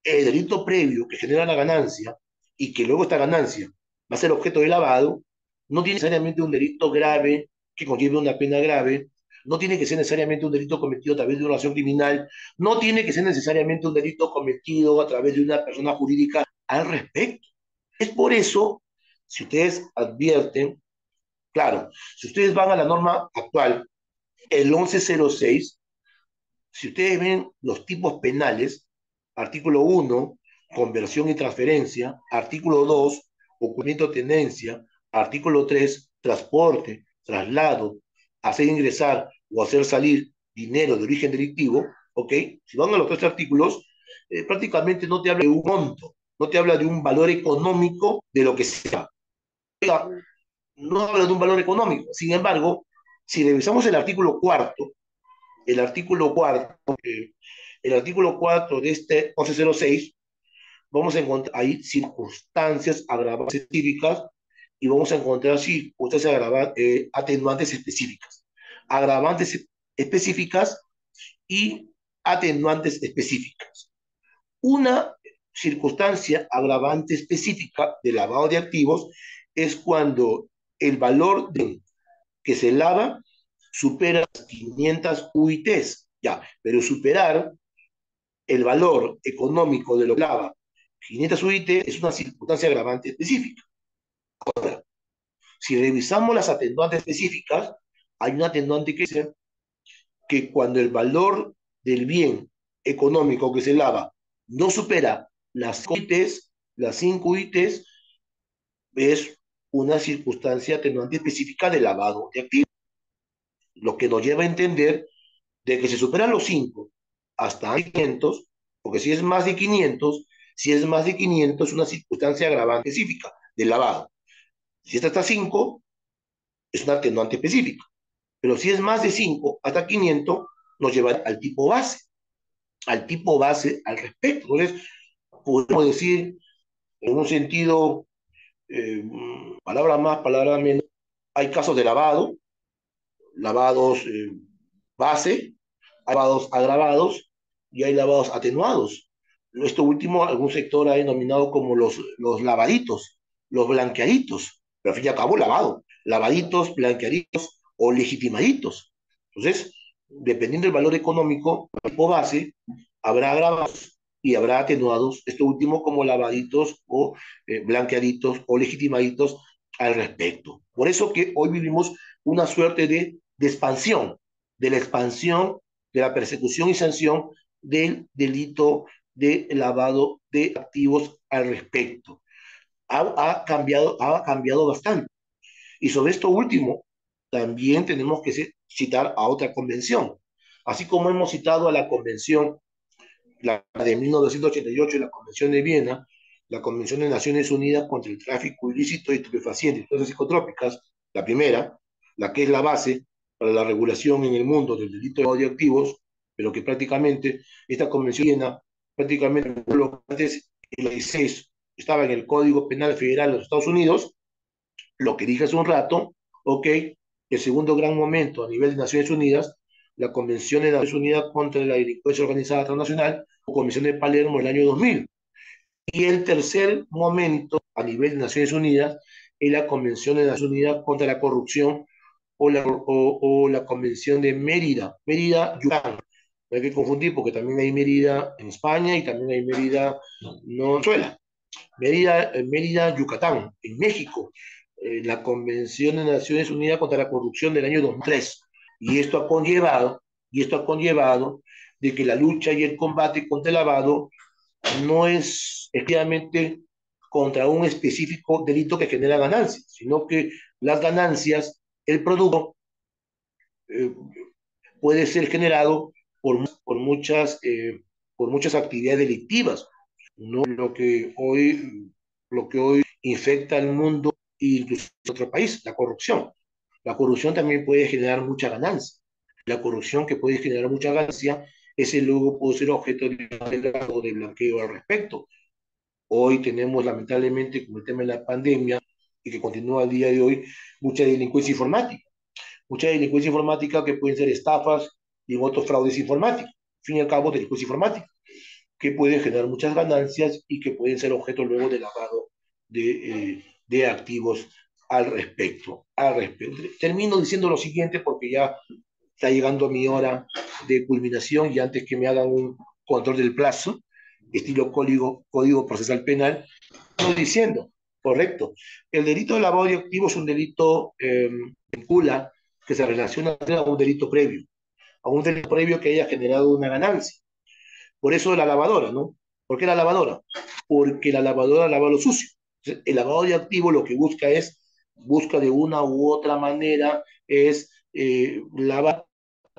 Speaker 2: el delito previo que genera la ganancia y que luego esta ganancia va a ser objeto de lavado, no tiene necesariamente un delito grave que conlleve una pena grave, no tiene que ser necesariamente un delito cometido a través de una acción criminal, no tiene que ser necesariamente un delito cometido a través de una persona jurídica al respecto. Es por eso, si ustedes advierten, claro, si ustedes van a la norma actual, el 1106, si ustedes ven los tipos penales, artículo 1, conversión y transferencia, artículo 2, ocultamiento de tenencia, artículo 3, transporte, traslado, hacer ingresar o hacer salir dinero de origen delictivo, ¿ok? Si van a los tres artículos, prácticamente no te habla de un monto, no te habla de un valor económico de lo que sea. No habla de un valor económico. Sin embargo, si revisamos el artículo cuarto, el artículo 4 de este 1106, vamos a encontrar ahí circunstancias agravantes específicas y vamos a encontrar circunstancias atenuantes específicas. Agravantes específicas y atenuantes específicas. Una circunstancia agravante específica de lavado de activos es cuando el valor que se lava supera las 500 UITs, ya, pero superar el valor económico de lo que lava 500 UIT es una circunstancia agravante específica. Ahora, si revisamos las atenuantes específicas, hay una atenuante que dice que cuando el valor del bien económico que se lava no supera las 5 UITs, es una circunstancia atenuante específica de lavado de activos, lo que nos lleva a entender de que se superan los 5 hasta 500, porque si es más de 500 es una circunstancia agravante específica del lavado. Si está hasta 5, es una atenuante específica. Pero si es más de 5 hasta 500, nos lleva al tipo base al respecto. Entonces, podemos decir, en un sentido, eh, palabra más, palabra menos, hay casos de lavados base, hay lavados agravados y hay lavados atenuados. Esto último, algún sector ha denominado como los lavaditos, los blanqueaditos, pero al fin y al cabo lavado, lavaditos, blanqueaditos o legitimaditos. Entonces, dependiendo del valor económico, tipo base, habrá agravados y habrá atenuados, esto último como lavaditos o blanqueaditos o legitimaditos al respecto. Por eso que hoy vivimos una suerte de expansión, de la expansión de la persecución y sanción del delito de lavado de activos al respecto. Ha cambiado bastante. Y sobre esto último, también tenemos que citar a otra convención. Así como hemos citado a la convención, la de 1988, la Convención de Viena, la Convención de Naciones Unidas contra el Tráfico Ilícito de Estupefacientes y Sustancias Psicotrópicas, la primera, la que es la base para la regulación en el mundo del delito de radioactivos, pero que prácticamente esta Convención de Viena, prácticamente antes el 16 estaba en el Código Penal Federal de los Estados Unidos, lo que dije hace un rato, ok, el segundo gran momento a nivel de Naciones Unidas, la Convención de Naciones Unidas contra la Delincuencia Organizada Transnacional, o Convención de Palermo el año 2000. Y el tercer momento a nivel de Naciones Unidas es la Convención de Naciones Unidas contra la Corrupción o la Convención de Mérida, Mérida, Yucatán. No hay que confundir porque también hay Mérida en España y también hay Mérida, no, Venezuela. Mérida, Yucatán, en México, la Convención de Naciones Unidas contra la Corrupción del año 2003. Y esto ha conllevado de que la lucha y el combate contra el lavado no es efectivamente contra un específico delito que genera ganancias, sino que las ganancias, el producto, eh, puede ser generado por muchas actividades delictivas, no lo que hoy infecta al mundo e incluso a otro país, la corrupción. La corrupción también puede generar mucha ganancia. La corrupción que puede generar mucha ganancia, ese luego puede ser objeto de blanqueo al respecto. Hoy tenemos lamentablemente, con el tema de la pandemia y que continúa al día de hoy, mucha delincuencia informática. Mucha delincuencia informática que pueden ser estafas y otros fraudes informáticos. Al fin y al cabo, delincuencia informática que pueden generar muchas ganancias y que pueden ser objeto luego de lavado de activos al respecto. Termino diciendo lo siguiente porque ya está llegando mi hora de culminación y antes que me hagan un control del plazo, estilo código procesal penal, estoy diciendo, correcto, el delito de lavado de activos es un delito vincula que se relaciona a un delito previo, a un delito previo que haya generado una ganancia. Por eso la lavadora, ¿no? ¿Por qué la lavadora? Porque la lavadora lava lo sucio. Entonces, el lavado de activos lo que busca de una u otra manera, es lavar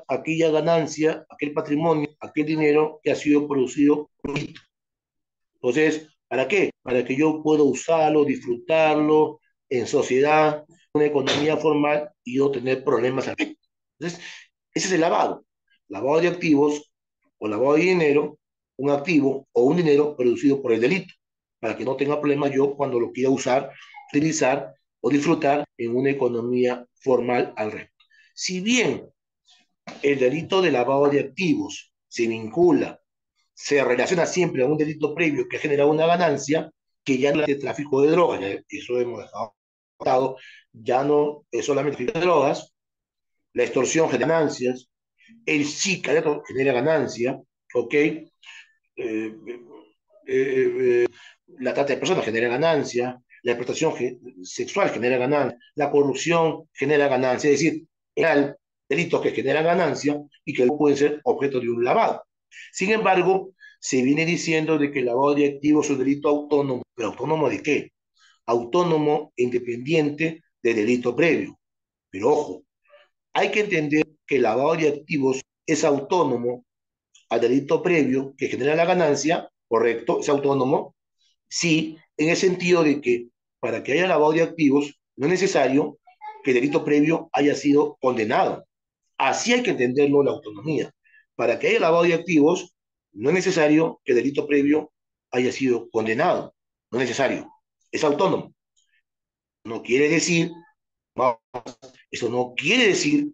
Speaker 2: aquella ganancia, aquel patrimonio, aquel dinero que ha sido producido. Entonces, ¿para qué? Para que yo pueda usarlo, disfrutarlo en sociedad, una economía formal y no tener problemas al respecto. Entonces, ese es el lavado. Lavado de activos o lavado de dinero, un activo o un dinero producido por el delito, para que no tenga problemas yo cuando lo quiera usar, utilizar o disfrutar en una economía formal al respecto. Si bien el delito de lavado de activos se relaciona siempre a un delito previo que ha generado una ganancia, que ya no es de tráfico de drogas, eso hemos dejado, ya no es solamente tráfico de drogas, la extorsión genera ganancias, el sicariato genera ganancia, ¿ok? La trata de personas genera ganancia, la explotación sexual genera ganancia, la corrupción genera ganancia, es decir, hay delitos que generan ganancia y que pueden ser objeto de un lavado. Sin embargo, se viene diciendo de que el lavado de activos es un delito autónomo, pero ¿autónomo de qué? Autónomo e independiente del delito previo. Pero ojo, hay que entender que el lavado de activos es autónomo al delito previo que genera la ganancia, correcto, es autónomo, sí, en el sentido de que para que haya lavado de activos no es necesario que el delito previo haya sido condenado. Así hay que entenderlo la autonomía. Para que haya lavado de activos no es necesario que el delito previo haya sido condenado. No es necesario. Es autónomo. No quiere decir, no, eso no quiere decir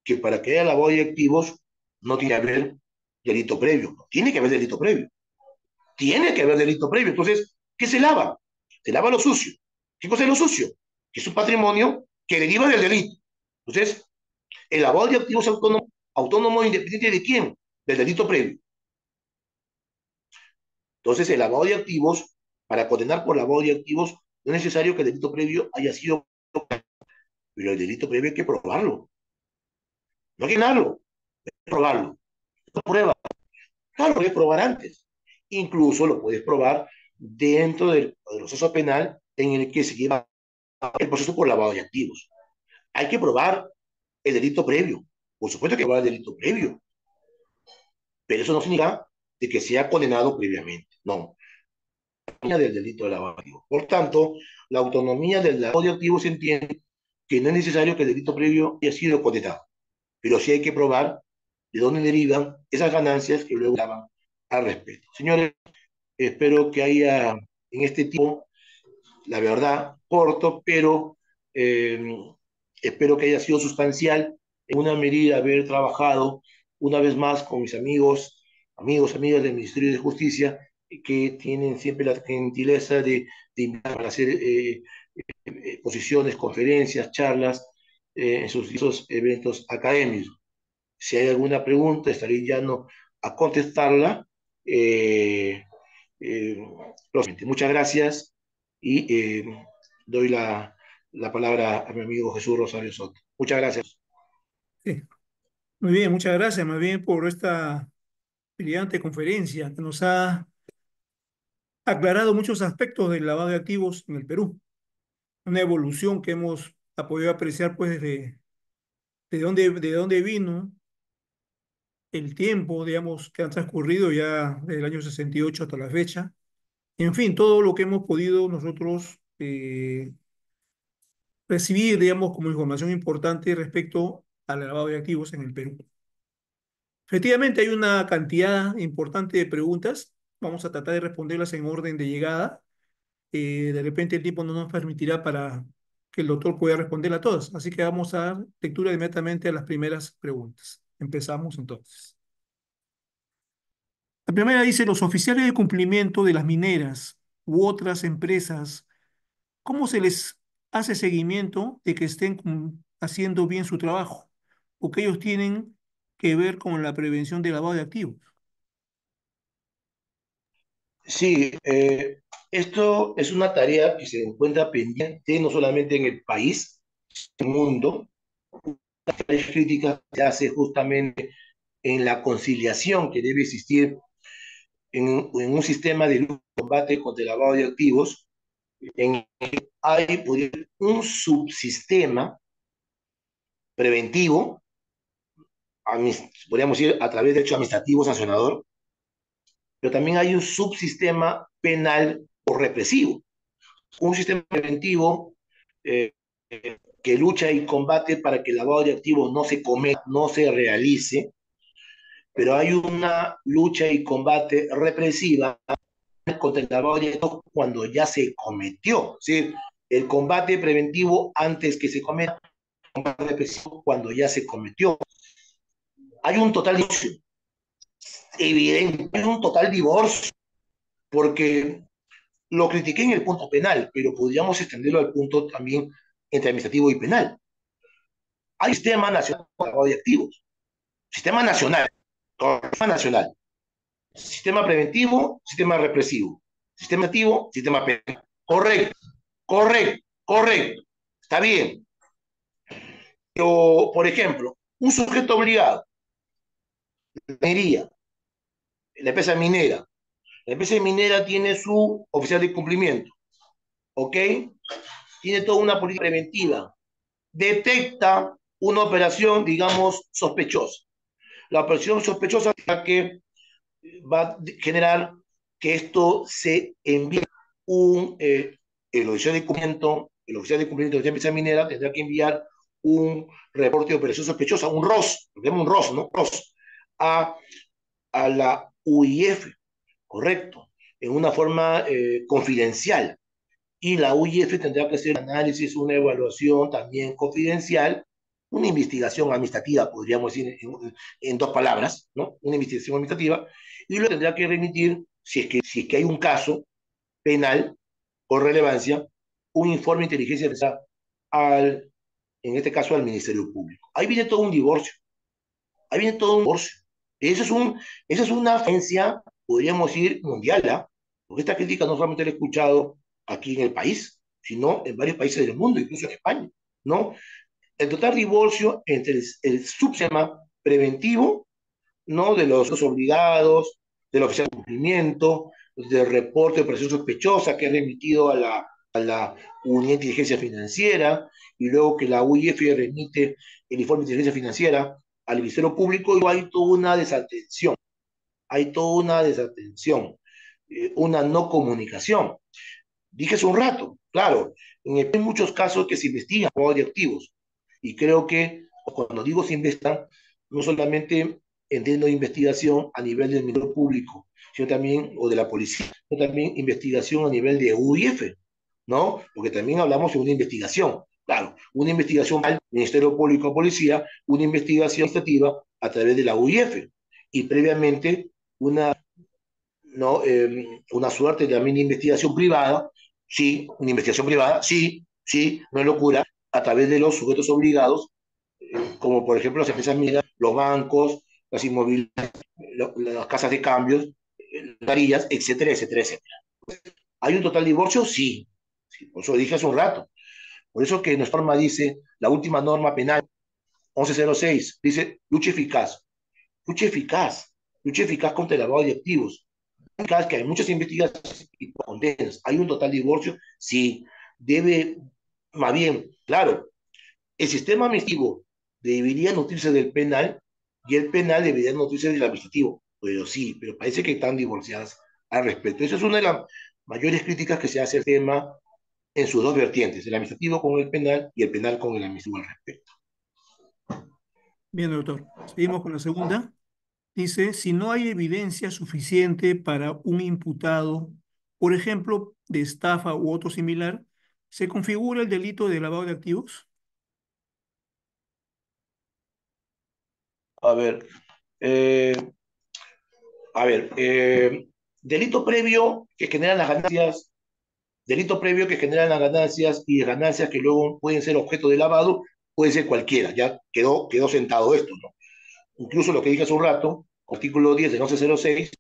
Speaker 2: que para que haya lavado de activos no tiene que haber delito previo. No tiene que haber delito previo. Tiene que haber delito previo. Entonces, ¿qué se lava? Se lava lo sucio. ¿Qué cosa es lo sucio? Que es un patrimonio que deriva del delito. Entonces, el lavado de activos autónomo, autónomo independiente de quién? Del delito previo. Entonces, el lavado de activos, para condenar por lavado de activos, no es necesario que el delito previo haya sido, pero el delito previo hay que probarlo. No hay que llenarlo, probarlo. No prueba. Claro, lo puedes probar antes. Incluso lo puedes probar dentro del proceso penal en el que se lleva el proceso por lavado de activos. Hay que probar el delito previo. Por supuesto que probar el delito previo, pero eso no significa de que sea condenado previamente. No, del delito de lavado de activos. Por tanto, la autonomía del lavado de activos entiende que no es necesario que el delito previo haya sido condenado, pero sí hay que probar de dónde derivan esas ganancias que luego daban al respecto. Señores, espero que haya en este tiempo, la verdad, corto, pero eh, espero que haya sido sustancial en una medida haber trabajado una vez más con mis amigas del Ministerio de Justicia, que tienen siempre la gentileza de invitar para hacer exposiciones, conferencias, charlas en sus eventos académicos. Si hay alguna pregunta, estaré llano a contestarla. Eh, eh, Muchas gracias y doy la palabra a mi amigo Jesús Rosario Soto. Muchas gracias.
Speaker 1: Sí. Muy bien, muchas gracias, más bien por esta brillante conferencia que nos ha aclarado muchos aspectos del lavado de activos en el Perú. Una evolución que hemos podido apreciar pues de dónde vino el tiempo, digamos, que ha transcurrido ya desde el año 68 hasta la fecha. En fin, todo lo que hemos podido nosotros recibir, digamos, como información importante respecto al lavado de activos en el Perú. Efectivamente, hay una cantidad importante de preguntas. Vamos a tratar de responderlas en orden de llegada. De repente el tiempo no nos permitirá para que el doctor pueda responder a todas. Así que vamos a dar lectura inmediatamente a las primeras preguntas. Empezamos entonces. La primera dice, los oficiales de cumplimiento de las mineras u otras empresas, ¿cómo se les hace seguimiento de que estén haciendo bien su trabajo? O que ellos tienen que ver con la prevención del lavado de activos.
Speaker 2: Sí, esto es una tarea que se encuentra pendiente no solamente en el país, en el mundo. Las críticas se hace justamente en la conciliación que debe existir en un sistema de lucha y combate contra el lavado de activos. En, hay un subsistema preventivo, podríamos decir a través del hecho administrativo sancionador, pero también hay un subsistema penal o represivo, un sistema preventivo eh, que lucha y combate para que el lavado de activos no se cometa, no se realice, pero hay una lucha y combate represiva contra el lavado de activos cuando ya se cometió, ¿sí? El combate preventivo antes que se cometa, el combate represivo cuando ya se cometió. Hay un total divorcio, evidente, hay un total divorcio, porque lo critiqué en el punto penal, pero podríamos extenderlo al punto también entre administrativo y penal. Hay un sistema nacional de lavado de activos, sistema nacional, sistema nacional, sistema preventivo, sistema represivo, sistema activo, sistema penal. Correcto, correcto, correcto. Está bien. Pero, por ejemplo, un sujeto obligado, minería, la empresa minera. La empresa minera tiene su oficial de cumplimiento, ¿ok? Tiene toda una política preventiva. Detecta una operación, digamos, sospechosa. La operación sospechosa que va a generar que esto se envíe un, el oficial de cumplimiento de la empresa minera tendrá que enviar un reporte de operación sospechosa, un ROS, lo que llama un ROS, ¿no? ROS, a, a la UIF, correcto, en una forma confidencial. Y la UIF tendrá que hacer un análisis, una evaluación también confidencial, una investigación administrativa, podríamos decir en dos palabras, ¿no? Una investigación administrativa, y lo tendrá que remitir, si es que hay un caso penal por relevancia, un informe de inteligencia al, en este caso al Ministerio Público. Ahí viene todo un divorcio, ahí viene todo un divorcio. Eso es una agencia, podríamos decir, mundial, ¿ah? Porque esta crítica no solamente la he escuchado aquí en el país, sino en varios países del mundo, incluso en España, ¿no? El total divorcio entre el subsistema preventivo, ¿no? De los obligados, del oficial de cumplimiento, del reporte de operación sospechosa que es remitido a la Unidad de Inteligencia Financiera, y luego que la UIF remite el informe de inteligencia financiera al Ministerio Público, y hay toda una desatención, una no comunicación. Dije hace un rato, claro, hay muchos casos que se investigan como de activos, y creo que cuando digo se investigan, no solamente entiendo investigación a nivel del Ministerio Público, sino también, o de la policía, sino también investigación a nivel de UIF, ¿no? Porque también hablamos de una investigación, claro, una investigación al Ministerio Público o Policía, una investigación administrativa a través de la UIF, y previamente una, ¿no? Una suerte de también investigación privada, sí, una investigación privada, sí, sí, no es locura, a través de los sujetos obligados, como por ejemplo las empresas mineras, los bancos, las inmobiliarias, las casas de cambios, las varillas, etcétera, etcétera, etcétera. ¿Hay un total divorcio? Sí, sí, por eso dije hace un rato. Por eso que nuestra norma dice, la última norma penal, 1106, dice lucha eficaz, lucha eficaz contra el lavado de activos. Que hay muchas investigaciones y condenas. ¿Hay un total divorcio? Sí. Debe, más bien, claro, el sistema administrativo debería nutrirse del penal y el penal debería nutrirse del administrativo. Pero sí, pero parece que están divorciadas al respecto. Esa es una de las mayores críticas que se hace al tema en sus dos vertientes, el administrativo con el penal y el penal con el administrativo al respecto.
Speaker 1: Bien, doctor. Seguimos con la segunda. Dice, si no hay evidencia suficiente para un imputado, por ejemplo, de estafa u otro similar, ¿se configura el delito de lavado de activos?
Speaker 2: A ver, eh, a ver, delito previo que generan las ganancias, delito previo que generan las ganancias y ganancias que luego pueden ser objeto de lavado, puede ser cualquiera, ya quedó sentado esto, ¿no? Incluso lo que dije hace un rato, artículo 10 de 1106,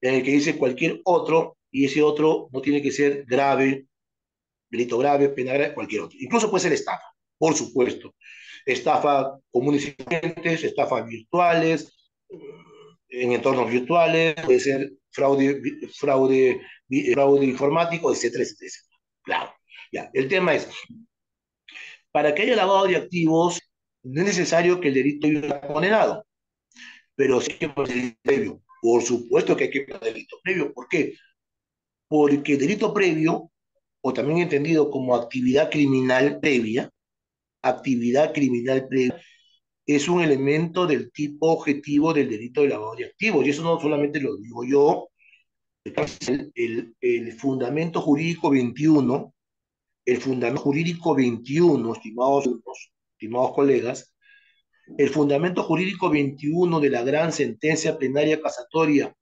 Speaker 2: en el que dice cualquier otro, y ese otro no tiene que ser grave, delito grave, pena grave, cualquier otro. Incluso puede ser estafa, por supuesto. Estafa comunes y corrientes, estafas virtuales, en entornos virtuales, puede ser fraude informático, etcétera, etcétera, etcétera. Claro, ya. El tema es, para que haya lavado de activos, no es necesario que el delito haya condenado, pero sí que por el delito previo. Por supuesto que hay que poner delito previo. ¿Por qué? Porque el delito previo, o también entendido como actividad criminal previa, es un elemento del tipo objetivo del delito de lavado de activos. Y eso no solamente lo digo yo, el fundamento jurídico 21, el fundamento jurídico 21, estimados colegas, el fundamento jurídico 21 de la gran sentencia plenaria casatoria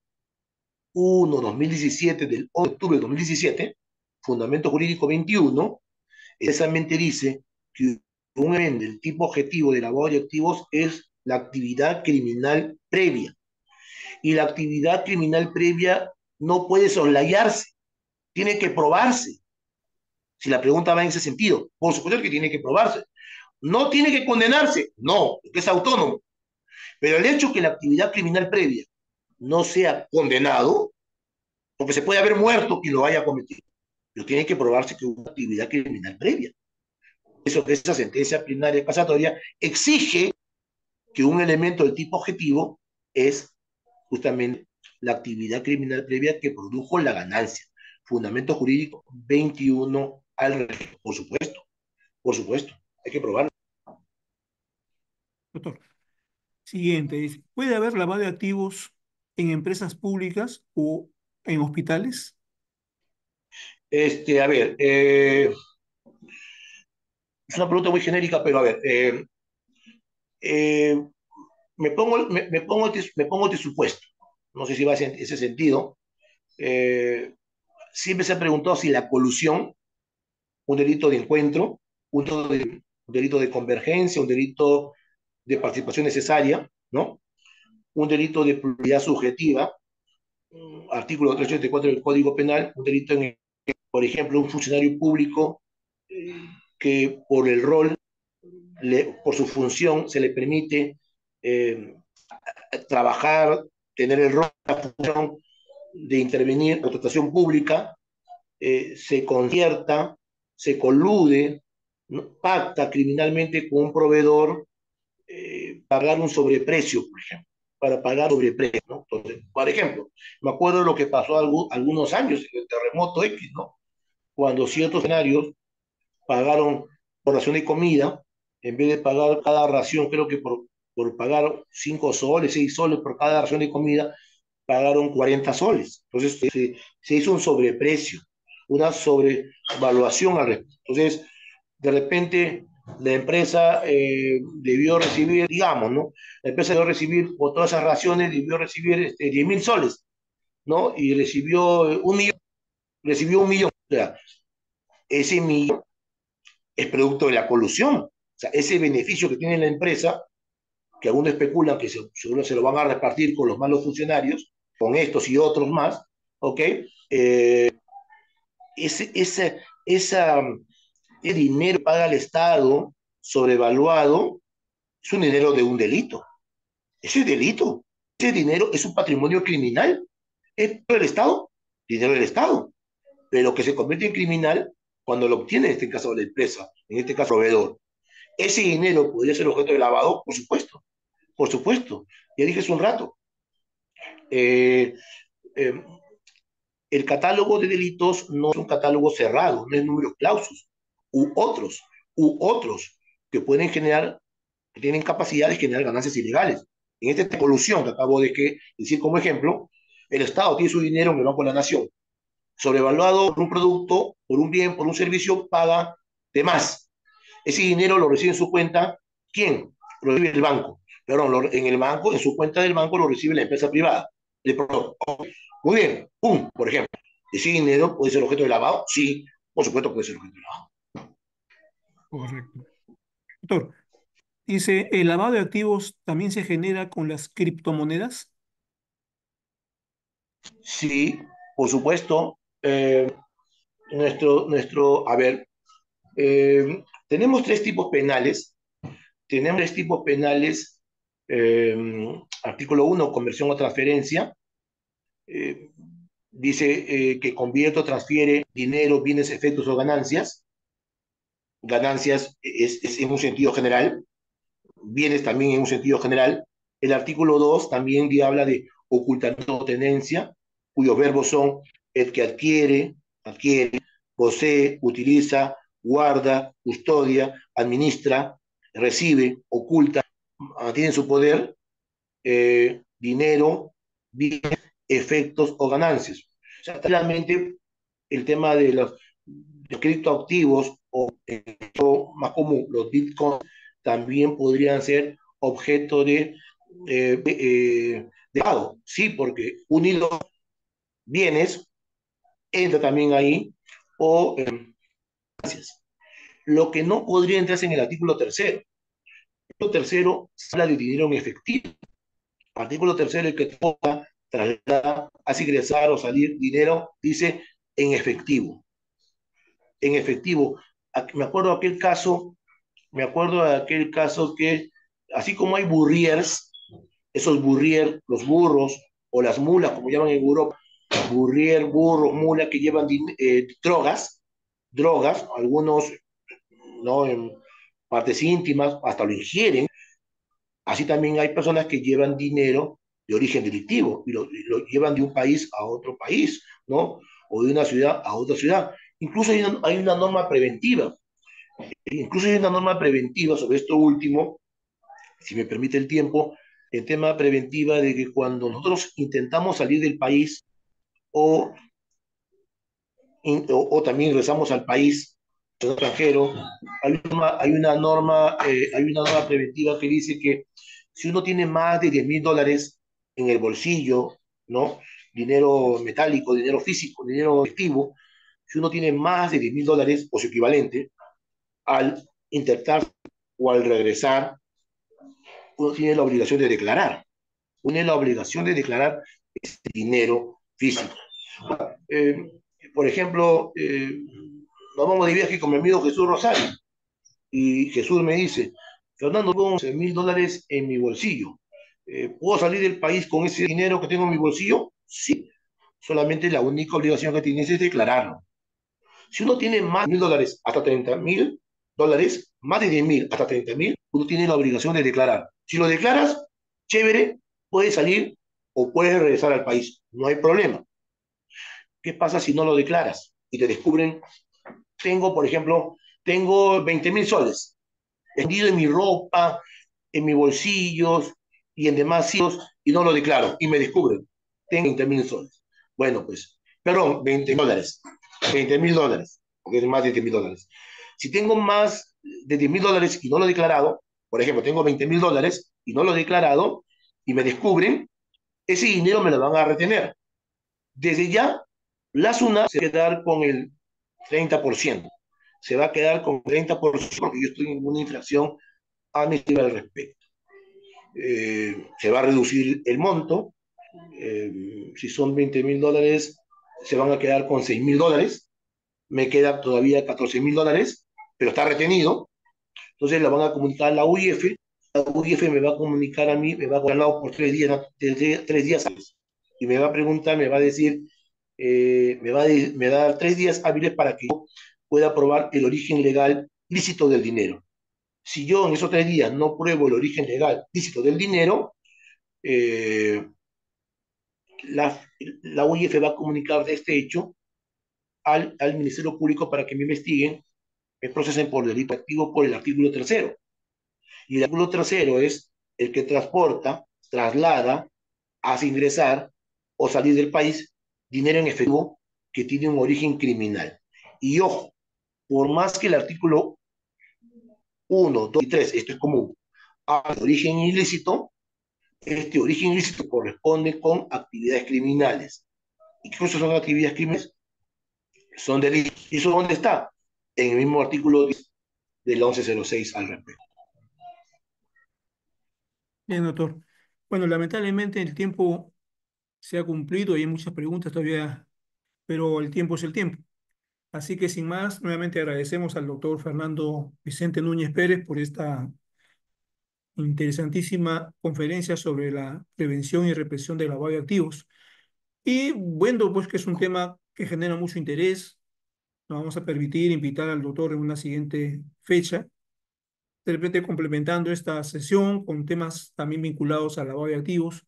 Speaker 2: 1-2017 del 11 de octubre de 2017, fundamento jurídico 21, precisamente dice que un evento del tipo objetivo de lavado de activos es la actividad criminal previa. Y la actividad criminal previa no puede soslayarse, tiene que probarse. Si la pregunta va en ese sentido, por supuesto que tiene que probarse. No tiene que condenarse, no, porque es autónomo. Pero el hecho que la actividad criminal previa no sea condenado, porque se puede haber muerto y lo haya cometido, pero tiene que probarse que hubo una actividad criminal previa. Eso que esa sentencia plenaria casatoria exige que un elemento del tipo objetivo es justamente la actividad criminal previa que produjo la ganancia. Fundamento jurídico 21 al respecto. Por supuesto, hay que probarlo.
Speaker 1: Doctor. Siguiente, dice, ¿puede haber lavado de activos en empresas públicas o en hospitales?
Speaker 2: A ver, es una pregunta muy genérica, pero a ver, eh, me pongo este supuesto. No sé si va en ese sentido. Eh, Siempre se ha preguntado si la colusión, un delito de encuentro, un delito de convergencia, un delito de participación necesaria, ¿no? Un delito de pluralidad subjetiva, artículo 384 del Código Penal, un delito en el que, por ejemplo, un funcionario público eh, que por el rol, por su función, se le permite eh, trabajar, tener el rol, la función de intervenir en contratación pública, se concierta, se colude, ¿no? Pacta criminalmente con un proveedor, pagar un sobreprecio, por ejemplo, para pagar sobreprecio, ¿no? Entonces, por ejemplo, me acuerdo de lo que pasó algunos años en el terremoto X, ¿no? Cuando ciertos escenarios pagaron por ración de comida, en vez de pagar cada ración, creo que por pagar 5 soles, 6 soles por cada ración de comida, pagaron 40 soles. Entonces se hizo un sobreprecio, una sobrevaluación al respecto. Entonces, de repente, la empresa debió recibir, digamos, ¿no? La empresa debió recibir, por todas esas raciones, debió recibir 10.000 soles, ¿no? Y recibió 1 millón. O sea, ese millón es producto de la colusión. O sea, ese beneficio que tiene la empresa, que algunos especulan que seguro se lo van a repartir con los malos funcionarios, con estos y otros más, ¿ok? Ese, ese, esa, ese dinero que paga el Estado sobrevaluado es un dinero de un delito. Ese es delito. Ese dinero es un patrimonio criminal. Es del Estado, dinero del Estado, pero que se convierte en criminal cuando lo obtiene, en este caso, la empresa, en este caso, el proveedor. Ese dinero podría ser objeto de lavado, por supuesto, por supuesto. Ya dije hace un rato. Eh, eh, el catálogo de delitos no es un catálogo cerrado, no es números clausus, u otros, que pueden generar, que tienen capacidad de generar ganancias ilegales. En esta colusión que acabo de decir como ejemplo, el Estado tiene su dinero en el Banco de la Nación, sobrevaluado por un producto, por un bien, por un servicio, paga de más. Ese dinero lo recibe en su cuenta, ¿quién? Lo recibe el banco. Perdón, en el banco, en su cuenta del banco lo recibe la empresa privada. Muy bien, ¡pum! Por ejemplo, ese dinero puede ser objeto de lavado, sí, por supuesto puede ser objeto de lavado.
Speaker 1: Correcto. Doctor, dice, ¿el lavado de activos también se genera con las criptomonedas?
Speaker 2: Sí, por supuesto. A ver, tenemos tres tipos penales. Tenemos tres tipos penales. eh, Artículo 1, conversión o transferencia. Eh, Dice que convierte o transfiere dinero, bienes, efectos o ganancias. Ganancias es en un sentido general, bienes también en un sentido general. El artículo 2 también habla de ocultamiento o tenencia, cuyos verbos son el que adquiere, posee, utiliza, guarda, custodia, administra, recibe, oculta, mantiene en su poder dinero, bienes, efectos o ganancias. O sea, realmente el tema de los criptoactivos o más común, los bitcoins, también podrían ser objeto de pago. Sí, porque unidos bienes entra también ahí o gracias. Lo que no podría entrarse en el artículo tercero. El artículo tercero habla de dinero en efectivo. Artículo tercero, el que toca, traslada, hace ingresar o salir dinero, dice en efectivo. En efectivo. Me acuerdo de aquel caso que, así como hay burriers, esos burrier, los burros o las mulas, como llaman en Europa, burrier, burros, mulas que llevan drogas, algunos no en partes íntimas, hasta lo ingieren. Así también hay personas que llevan dinero de origen delictivo y lo llevan de un país a otro país, ¿no? O de una ciudad a otra ciudad. Incluso hay una norma preventiva. Incluso hay una norma preventiva sobre esto último, si me permite el tiempo, el tema preventiva de que cuando nosotros intentamos salir del país o, o también regresamos al país extranjero, hay una norma preventiva que dice que si uno tiene más de 10.000 dólares en el bolsillo, ¿no? Dinero metálico, dinero físico, dinero efectivo, si uno tiene más de 10.000 dólares o su equivalente, al intentar o al regresar, uno tiene la obligación de declarar. Uno tiene la obligación de declarar ese dinero físico. Eh, por ejemplo, nos vamos de viaje con mi amigo Jesús Rosario y Jesús me dice, Fernando, tengo 11.000 dólares en mi bolsillo. ¿Puedo salir del país con ese dinero que tengo en mi bolsillo? Sí. Solamente la única obligación que tienes es declararlo. Si uno tiene más de 1.000 dólares hasta 30.000 dólares, más de 10.000 hasta 30.000, uno tiene la obligación de declarar. Si lo declaras, chévere, puedes salir o puedes regresar al país. No hay problema. ¿Qué pasa si no lo declaras y te descubren? Por ejemplo, tengo 20.000 soles escondido en mi ropa, en mis bolsillos y en demás sitios y no lo declaro y me descubren. Tengo 20.000 soles. Bueno, pues, perdón, 20 dólares. 20.000 dólares, porque es más de 10.000 dólares. Si tengo más de 10.000 dólares y no lo he declarado, por ejemplo, tengo 20.000 dólares y no lo he declarado y me descubren, ese dinero me lo van a retener. Desde ya, la SUNAT se va a quedar con el 30%. Se va a quedar con el 30% porque yo estoy en una infracción administrativa al respecto. Se va a reducir el monto. Si son 20.000 dólares, se van a quedar con 6.000 dólares. Me queda todavía 14.000 dólares, pero está retenido. Entonces la van a comunicar a la UIF. La UIF me va a comunicar a mí, me va a comunicar por 3 días, 3 días hábiles. Y me va a preguntar, me va a decir, me va a dar 3 días hábiles para que yo pueda probar el origen legal lícito del dinero. Si yo en esos 3 días no pruebo el origen legal lícito del dinero, eh, la, la UIF va a comunicar de este hecho al Ministerio Público para que me investiguen, me procesen por delito activo por el artículo tercero. Y el artículo tercero es el que transporta, traslada, hace ingresar o salir del país dinero en efectivo que tiene un origen criminal. Y ojo, por más que el artículo 1, 2 y 3, esto es común, a origen ilícito, este origen ilícito corresponde con actividades criminales. ¿Y qué cosas son actividades criminales? Son delitos. ¿Y eso dónde está? En el mismo artículo 10 del 1106 al respecto.
Speaker 1: Bien, doctor. Bueno, lamentablemente el tiempo se ha cumplido y hay muchas preguntas todavía, pero el tiempo es el tiempo. Así que sin más, nuevamente agradecemos al doctor Fernando Vicente Núñez Pérez por esta interesantísima conferencia sobre la prevención y represión del lavado de activos. Y bueno, pues que es un tema que genera mucho interés. Nos vamos a permitir invitar al doctor en una siguiente fecha, de repente complementando esta sesión con temas también vinculados al lavado de activos,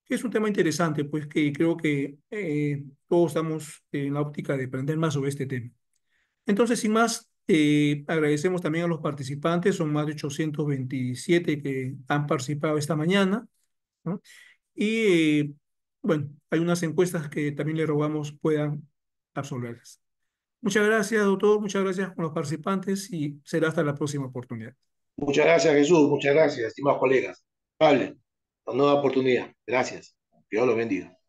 Speaker 1: que es un tema interesante, pues que creo que todos estamos en la óptica de aprender más sobre este tema. Entonces, sin más, agradecemos también a los participantes, son más de 827 que han participado esta mañana, ¿no? Y bueno, hay unas encuestas que también le rogamos puedan absolverlas. Muchas gracias, doctor, muchas gracias a los participantes y será hasta la próxima oportunidad.
Speaker 2: Muchas gracias, Jesús. Muchas gracias, estimados colegas. Vale, una nueva oportunidad. Gracias. Dios los bendiga.